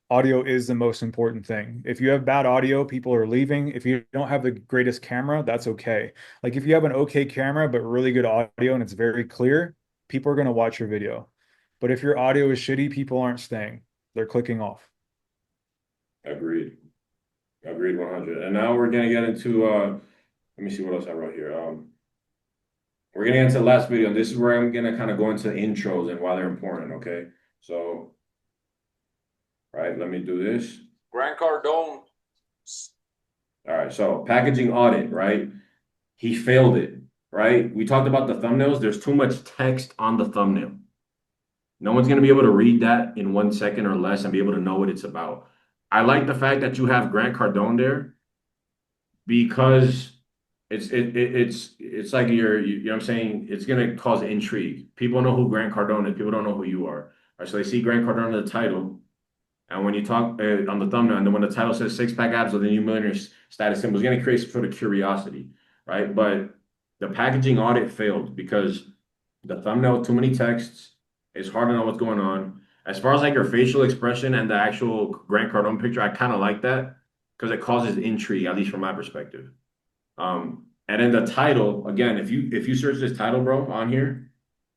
audio is the most important thing. If you have bad audio, people are leaving. If you don't have the greatest camera, that's okay. Like if you have an okay camera but really good audio and it's very clear, people are going to watch your video. But if your audio is shitty, people aren't staying. They're clicking off.
agreed. Agreed 100. And now we're gonna get into let me see what else I wrote here. We're gonna get into the last video, and this is where I'm gonna kind of go into intros and why they're important, okay? So, right, let me do this. Grant Cardone. All right, so packaging audit, right? He failed it, right? We talked about the thumbnails. There's too much text on the thumbnail. No one's going to be able to read that in 1 second or less and be able to know what it's about. I like the fact that you have Grant Cardone there because it's like you know what I'm saying, it's going to cause intrigue. People know who Grant Cardone is. People don't know who you are. All right, so they see Grant Cardone in the title, and when you talk on the thumbnail, and then when the title says six pack abs with the new millionaire status symbol, it's going to create some sort of curiosity, right? But the packaging audit failed because the thumbnail, too many texts. It's hard to know what's going on. As far as like your facial expression and the actual Grant Cardone picture, I kind of like that because it causes intrigue, at least from my perspective. And then the title, again, if you search this title, bro, on here,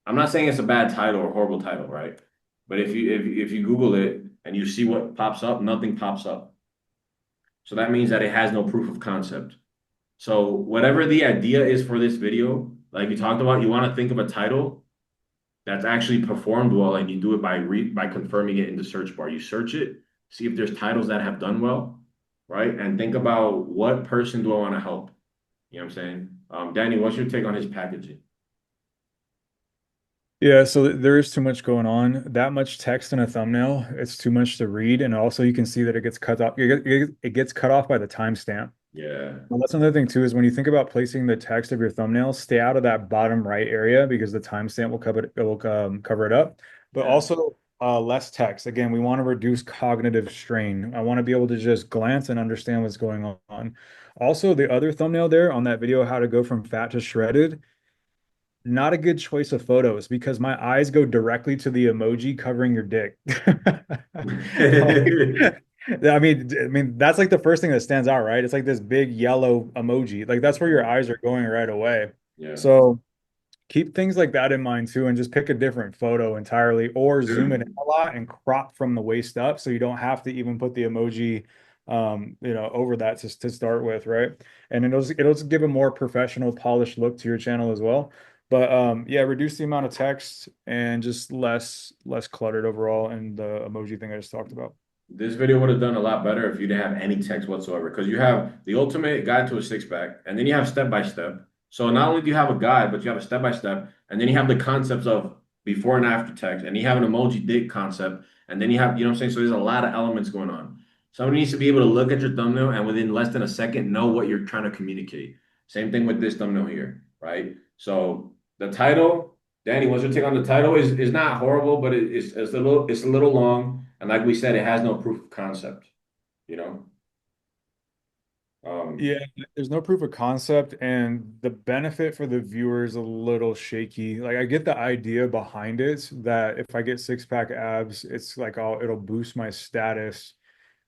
I'm not saying it's a bad title or horrible title, right? But if you Google it and you see what pops up, nothing pops up. So that means that it has no proof of concept. So whatever the idea is for this video, like we talked about, you want to think of a title that's actually performed well, and you do it by confirming it in the search bar. You search it, see if there's titles that have done well, right? And think about what person do I want to help. You know what I'm saying? Danny, what's your take on his packaging?
Yeah, so there is too much going on. That much text in a thumbnail, it's too much to read. And also you can see that it gets cut off. It gets cut off by the timestamp.
Yeah.
Well, that's another thing too, is when you think about placing the text of your thumbnail, stay out of that bottom right area because the timestamp will cover it up. But
Yeah.
also less text. Again, we want to reduce cognitive strain. I want to be able to just glance and understand what's going on. Also, the other thumbnail there on that video, how to go from fat to shredded, not a good choice of photos because my eyes go directly to the emoji covering your dick. Like, I mean, that's like the first thing that stands out, right? It's like this big yellow emoji. Like that's where your eyes are going right away.
Yeah.
So keep things like that in mind too, and just pick a different photo entirely, or zoom it in a lot and crop from the waist up, so you don't have to even put the emoji, over that to start with, right? And it'll just give a more professional, polished look to your channel as well. But yeah, reduce the amount of text and just less cluttered overall, and the emoji thing I just talked about.
This video would have done a lot better if you didn't have any text whatsoever, because you have the ultimate guide to a six pack, and then you have step by step. So not only do you have a guide, but you have a step by step, and then you have the concepts of before and after text, and you have an emoji dig concept, and then you have, you know what I'm saying? So there's a lot of elements going on. Somebody needs to be able to look at your thumbnail and within less than a second know what you're trying to communicate. Same thing with this thumbnail here, right? So the title, Danny, what's your take on the title? Is not horrible, but it's a little long. And like we said, it has no proof of concept, you know? Um,
Yeah, there's no proof of concept, and the benefit for the viewer is a little shaky. Like I get the idea behind it that if I get six pack abs, it's like it'll boost my status.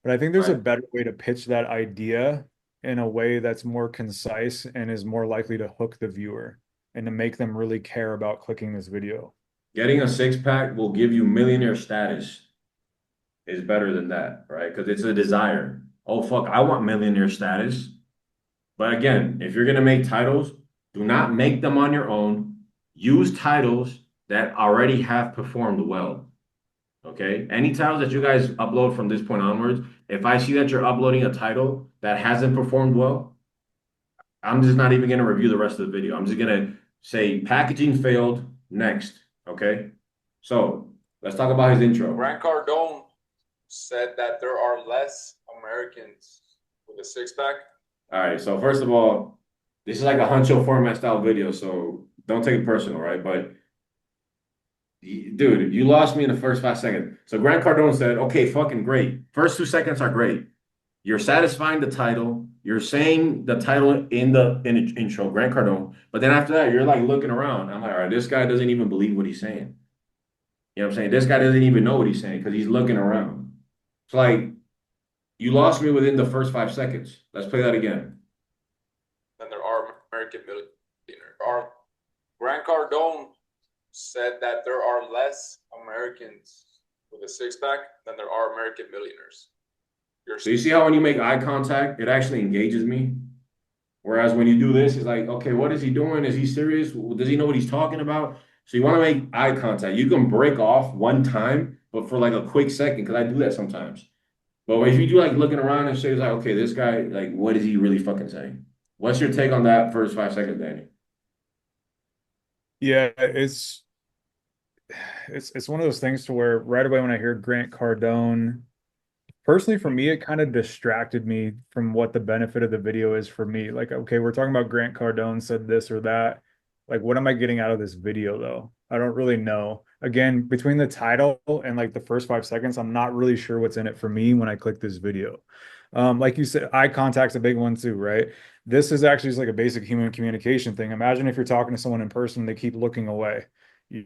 But I think there's a
right.
better way to pitch that idea in a way that's more concise and is more likely to hook the viewer and to make them really care about clicking this video.
Getting a six pack will give you millionaire status is better than that, right? Because it's a desire. Oh, fuck, I want millionaire status. But again, if you're gonna make titles, do not make them on your own. Use titles that already have performed well. Okay. Any titles that you guys upload from this point onwards, if I see that you're uploading a title that hasn't performed well, I'm just not even gonna review the rest of the video. I'm just gonna say packaging failed next. Okay. So let's talk about his intro.
Grant Cardone said that there are less Americans with a six pack.
All right. So first of all, this is like a Huncho format style video, so don't take it personal, right? But dude, you lost me in the first 5 seconds. So Grant Cardone said, okay, fucking great. First 2 seconds are great. You're satisfying the title. You're saying the title in the intro, Grant Cardone. But then after that, you're like looking around. I'm like, all right, this guy doesn't even believe what he's saying. You know what I'm saying? This guy doesn't even know what he's saying because he's looking around. It's like you lost me within the first 5 seconds. Let's play that again.
Than there are American millionaires. Grant Cardone said that there are less Americans with a six pack than there are American millionaires.
So you see how when you make eye contact, it actually engages me? Whereas when you do this, it's like, okay, what is he doing? Is he serious? Does he know what he's talking about? So you want to make eye contact. You can break off one time, but for like a quick second, because I do that sometimes. But if you do like looking around and shit, it's like, okay, this guy, like, what is he really fucking saying? What's your take on that first 5 seconds, Danny?
Yeah, it's one of those things to where right away when I hear Grant Cardone, personally for me, it kind of distracted me from what the benefit of the video is for me. Like, okay, we're talking about Grant Cardone said this or that. Like, what am I getting out of this video though? I don't really know. Again, between the title and like the first 5 seconds, I'm not really sure what's in it for me when I click this video. Like you said, eye contact's a big one too, right? This is actually just like a basic human communication thing. Imagine if you're talking to someone in person, they keep looking away.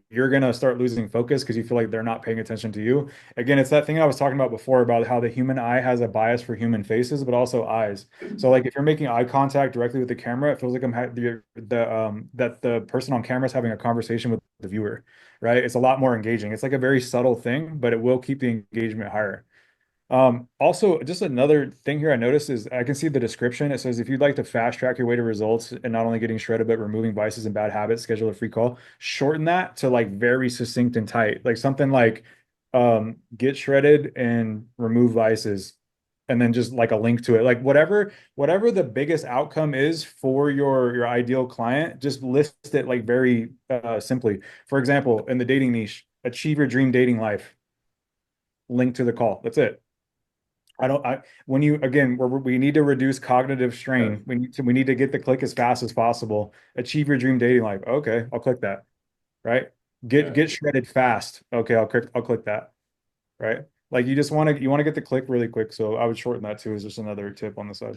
You're going to start losing focus because you feel like they're not paying attention to you. Again, it's that thing I was talking about before about how the human eye has a bias for human faces, but also eyes. So like if you're making eye contact directly with the camera, it feels like that the person on camera is having a conversation with the viewer, right? It's a lot more engaging. It's like a very subtle thing, but it will keep the engagement higher. Also, just another thing here I noticed is I can see the description. It says if you'd like to fast track your way to results and not only getting shredded, but removing vices and bad habits, schedule a free call. Shorten that to like very succinct and tight, like something like get shredded and remove vices, and then just like a link to it. Like whatever the biggest outcome is for your ideal client, just list it like very simply. For example, in the dating niche, achieve your dream dating life. Link to the call. That's it. When you, again, we need to reduce cognitive strain. We need to get the click as fast as possible. Achieve your dream dating life. Okay, I'll click that. Right. Get shredded fast. Okay, I'll click that. Right. Like you want to get the click really quick. So I would shorten that too, is just another tip on the side.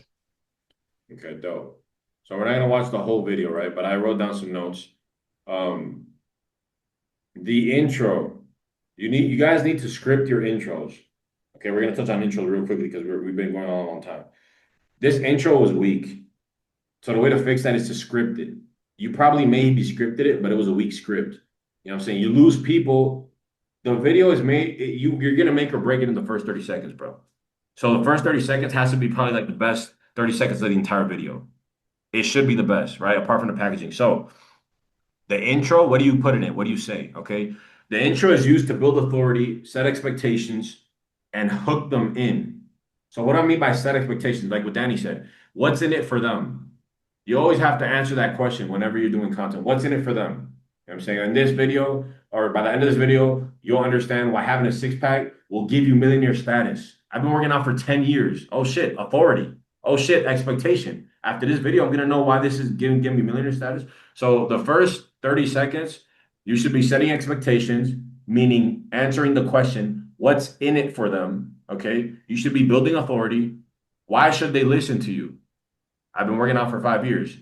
Okay, dope. So we're not gonna watch the whole video, right? But I wrote down some notes. Um, the intro. You guys need to script your intros. Okay, we're gonna touch on intro real quickly because we've been going on a long time. This intro was weak. So the way to fix that is to script it. You probably maybe scripted it, but it was a weak script. You know what I'm saying? You lose people. The video is made, you're gonna make or break it in the first 30 seconds, bro. So the first 30 seconds has to be probably like the best 30 seconds of the entire video. It should be the best, right? Apart from the packaging. So The intro, what do you put in it? What do you say? Okay. The intro is used to build authority, set expectations, and hook them in. So, what I mean by set expectations, like what Danny said, what's in it for them? You always have to answer that question whenever you're doing content. What's in it for them? You know what I'm saying? In this video, or by the end of this video, you'll understand why having a six pack will give you millionaire status. I've been working out for 10 years. Oh shit, authority. Oh shit, expectation. After this video, I'm gonna know why this is giving me millionaire status. So the first 30 seconds, you should be setting expectations, meaning answering the question, what's in it for them? Okay. You should be building authority. Why should they listen to you? I've been working out for 5 years.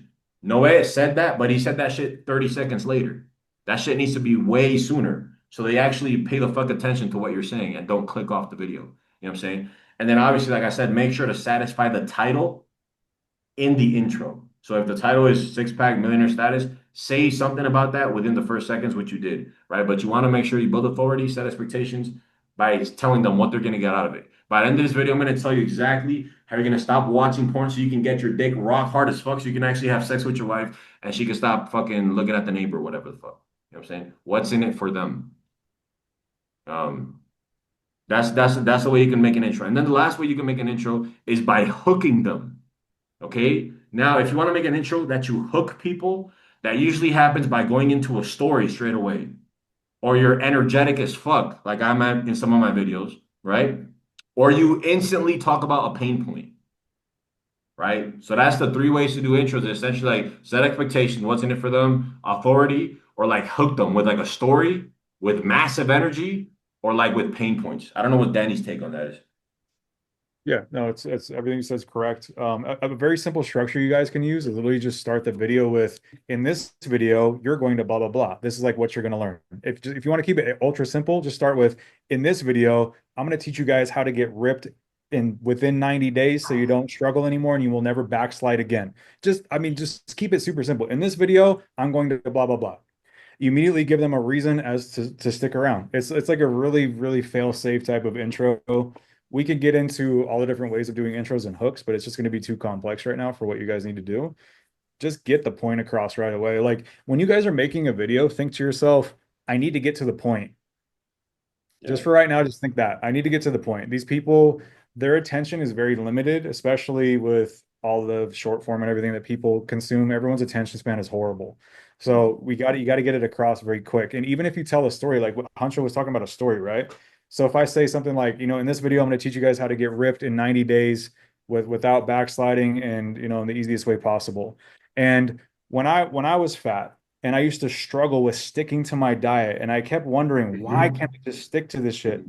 Noé said that, but he said that shit 30 seconds later. That shit needs to be way sooner. So they actually pay the fuck attention to what you're saying and don't click off the video. You know what I'm saying? And then obviously, like I said, make sure to satisfy the title in the intro. So if the title is six pack millionaire status, say something about that within the first seconds, which you did, right? But you want to make sure you build authority, set expectations by telling them what they're going to get out of it. By the end of this video, I'm going to tell you exactly how you're going to stop watching porn so you can get your dick rock hard as fuck so you can actually have sex with your wife and she can stop fucking looking at the neighbor or whatever the fuck. You know what I'm saying? What's in it for them? Um, that's the way you can make an intro. And then the last way you can make an intro is by hooking them. Okay. Now, if you want to make an intro that you hook people, that usually happens by going into a story straight away, or you're energetic as fuck, like I'm at in some of my videos, right? Or you instantly talk about a pain point, right? So that's the three ways to do intros. Essentially, like set expectations, what's in it for them, authority, or like hook them with like a story with massive energy, or like with pain points. I don't know what Danny's take on that is.
Yeah, no, it's everything you said is correct. A very simple structure you guys can use is literally just start the video with, in this video, you're going to blah blah blah. This is like what you're going to learn. If you want to keep it ultra simple, just start with, in this video, I'm going to teach you guys how to get ripped in within 90 days so you don't struggle anymore and you will never backslide again. Just keep it super simple. In this video, I'm going to blah blah blah. You immediately give them a reason as to stick around. It's like a really, really fail-safe type of intro. We could get into all the different ways of doing intros and hooks, but it's just going to be too complex right now for what you guys need to do. Just get the point across right away. Like when you guys are making a video, think to yourself, I need to get to the point. Just for right now, just think that I need to get to the point. These people, their attention is very limited, especially with all the short form and everything that people consume. Everyone's attention span is horrible. So you got to get it across very quick. And even if you tell a story, like what Hancho was talking about a story, right? So if I say something like, in this video, I'm going to teach you guys how to get ripped in 90 days without backsliding and, in the easiest way possible. And when I was fat, and I used to struggle with sticking to my diet. And I kept wondering, why can't I just stick to this shit?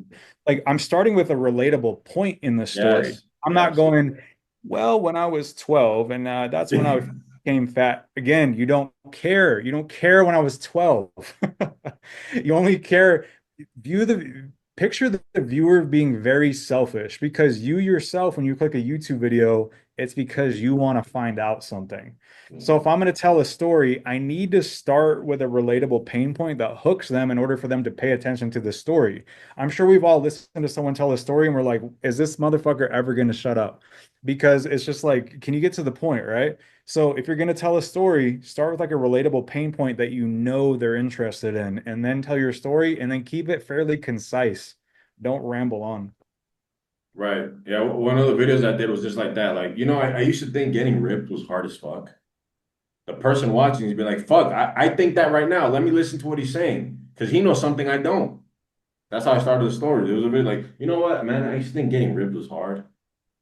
Like, I'm starting with a relatable point in the story.
Yes.
I'm not going, well, when I was 12, and that's when I became fat. Again, you don't care. You don't care when I was 12. You only care, picture the viewer being very selfish because you yourself, when you click a YouTube video, it's because you want to find out something. So if I'm going to tell a story, I need to start with a relatable pain point that hooks them in order for them to pay attention to the story. I'm sure we've all listened to someone tell a story and we're like, is this motherfucker ever going to shut up? Because it's just like, can you get to the point, right? So if you're going to tell a story, start with like a relatable pain point that they're interested in, and then tell your story and then keep it fairly concise. Don't ramble on.
Right. Yeah. One of the videos I did was just like that. Like, I used to think getting ripped was hard as fuck. The person watching is be like, fuck, I think that right now. Let me listen to what he's saying. Because he knows something I don't. That's how I started the story. It was a bit like, you know what, man? I used to think getting ripped was hard. I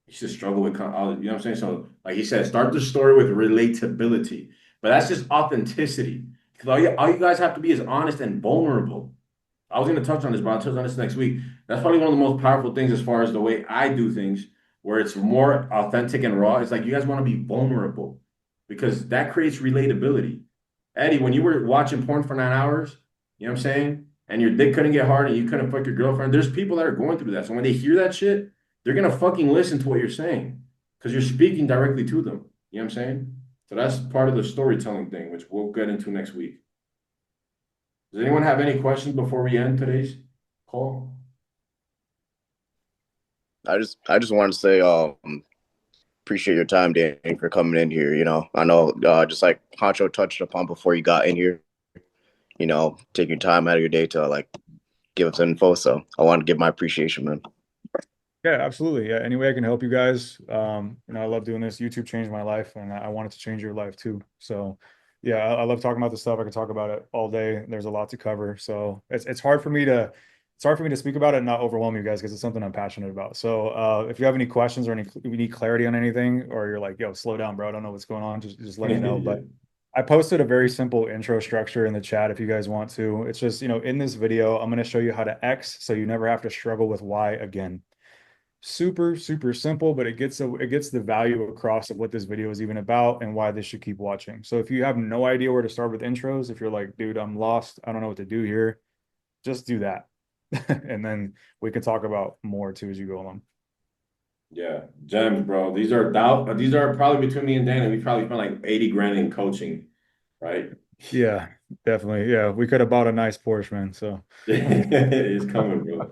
used to struggle with, you know what I'm saying? So, like he said, start the story with relatability. But that's just authenticity. Because all you guys have to be is honest and vulnerable. I was going to touch on this, but I'll touch on this next week. That's probably one of the most powerful things as far as the way I do things, where it's more authentic and raw. It's like you guys want to be vulnerable because that creates relatability. Eddie, when you were watching porn for 9 hours, you know what I'm saying? And your dick couldn't get hard and you couldn't fuck your girlfriend. There's people that are going through that. So when they hear that shit, they're going to fucking listen to what you're saying because you're speaking directly to them. You know what I'm saying? So that's part of the storytelling thing, which we'll get into next week. Does anyone have any questions before we end today's call?
I just wanted to say appreciate your time, Danny, for coming in here. I know just like Pancho touched upon before you got in here, take your time out of your day to like give us info. So I want to give my appreciation, man.
Yeah, absolutely. Yeah, any way I can help you guys. I love doing this. YouTube changed my life, and I want it to change your life too. So, yeah, I love talking about this stuff. I can talk about it all day. There's a lot to cover, so it's hard for me to speak about it and not overwhelm you guys because it's something I'm passionate about. So, if you have any questions or you need clarity on anything, or you're like, "Yo, slow down, bro. I don't know what's going on," just let me know. But I posted a very simple intro structure in the chat if you guys want to. It's just, in this video, I'm going to show you how to X so you never have to struggle with Y again. Super, super simple, but it gets the value across of what this video is even about and why this should keep watching. So if you have no idea where to start with intros, if you're like, dude, I'm lost, I don't know what to do here, just do that. And then we can talk about more too as you go along.
Yeah, gems, bro. These are probably between me and Danny. We probably spent like 80 grand in coaching, right?
Yeah, definitely. Yeah, we could have bought a nice Porsche, man. So
It's coming, bro.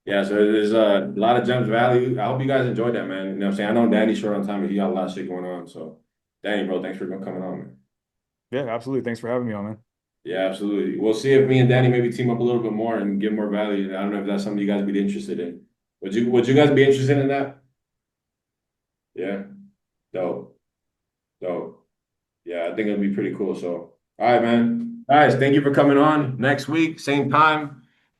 Yeah, so there's a lot of gems value. I hope you guys enjoyed that, man. You know what I'm saying? I know Danny's short on time, but he got a lot of shit going on. So, Danny, bro, thanks for coming on, man.
yeah, absolutely. Thanks for having me on, man.
Yeah, absolutely. We'll see if me and Danny maybe team up a little bit more and give more value. I don't know if that's something you guys be interested in. Would you guys be interested in that? Yeah. Dope. Dope. Yeah, I think it'll be pretty cool. So, all right, man. Guys, thank you for coming on. Next week, same time.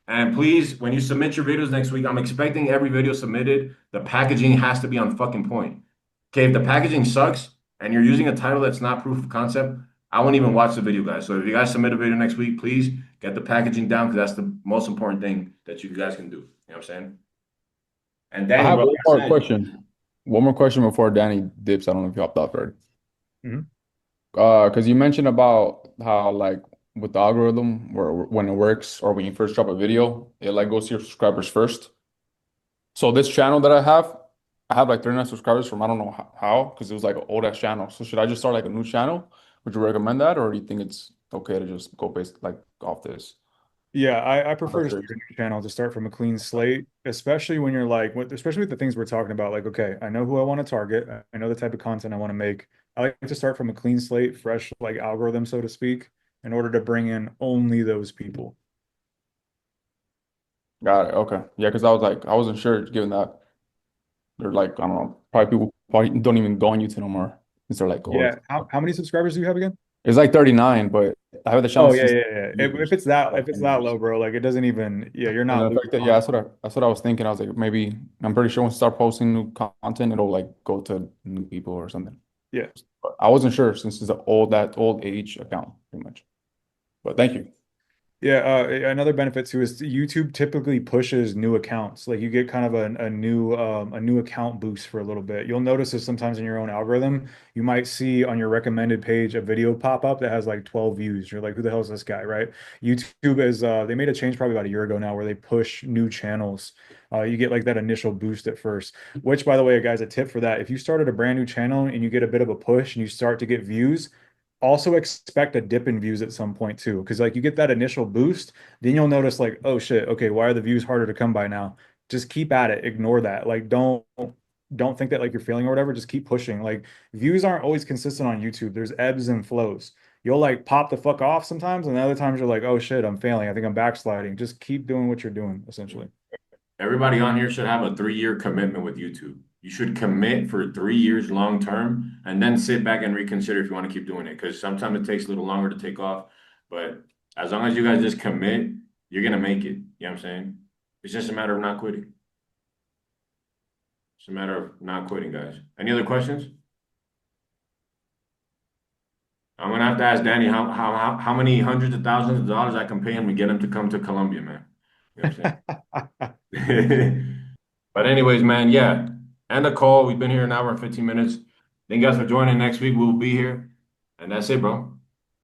And please, when you submit your videos next week, I'm expecting every video submitted, the packaging has to be on fucking point. Okay, if the packaging sucks and you're using a title that's not proof of concept, I won't even watch the video, guys. So if you guys submit a video next week, please get the packaging down because that's the most important thing that you guys can do. You know what I'm saying? And
I
Danny,
have
bro,
one
like I
more
said,
question. One more question before Danny dips. I don't know if you hopped off already.
Mhm.
Because you mentioned about how like with the algorithm, where when it works or when you first drop a video, it like goes to your subscribers first. So this channel that I have like 39 subscribers from I don't know how because it was like an old ass channel. So should I just start like a new channel? Would you recommend that, or do you think it's okay to just go based like off this?
Yeah, I
I'm
prefer
not
to
sure.
start a new channel to start from a clean slate, especially when you're like, especially with the things we're talking about. Like, okay, I know who I want to target. I know the type of content I want to make. I like to start from a clean slate, fresh, like algorithm, so to speak, in order to bring in only those people.
Got it. Okay. Yeah, because I was like, I wasn't sure given that they're like, I don't know, probably people probably don't even go on YouTube no more. Because they're like old.
Yeah. How many subscribers do you have again?
It's like 39, but I have the channel
Oh yeah,
since
yeah, yeah. If
years.
it's that low, bro, like it doesn't even. Yeah, you're
And
not
the
losing
fact that, yeah,
money.
that's what I was thinking. I was like, maybe I'm pretty sure once I start posting new content, it'll like go to new people or something.
Yeah.
But I wasn't sure since it's that old age account, pretty much. But thank you.
Yeah, another benefit too is YouTube typically pushes new accounts. Like you get kind of a new account boost for a little bit. You'll notice this sometimes in your own algorithm. You might see on your recommended page a video pop up that has like 12 views. You're like, who the hell is this guy, right? YouTube is they made a change probably about a year ago now where they push new channels. You get like that initial boost at first, which by the way, guys, a tip for that, if you started a brand new channel and you get a bit of a push and you start to get views, also expect a dip in views at some point too, because like you get that initial boost, then you'll notice like, oh shit, okay, why are the views harder to come by now? Just keep at it, ignore that. Like don't think that like you're failing or whatever. Just keep pushing. Like views aren't always consistent on YouTube. There's ebbs and flows. You'll like pop the fuck off sometimes, and other times you're like, oh shit, I'm failing. I think I'm backsliding. Just keep doing what you're doing, essentially.
everybody on here should have a 3-year commitment with YouTube. You should commit for 3 years long term and then sit back and reconsider if you want to keep doing it. Because sometimes it takes a little longer to take off. But as long as you guys just commit, you're gonna make it. You know what I'm saying? It's just a matter of not quitting. It's a matter of not quitting, guys. Any other questions? I'm gonna have to ask Danny how many hundreds of thousands of dollars I can pay him to get him to come to Colombia, man. You know what I'm saying? But anyways, man, yeah. And a call. We've been here an hour and 15 minutes. Thank you guys for joining. Next week we'll be here. And that's it, bro.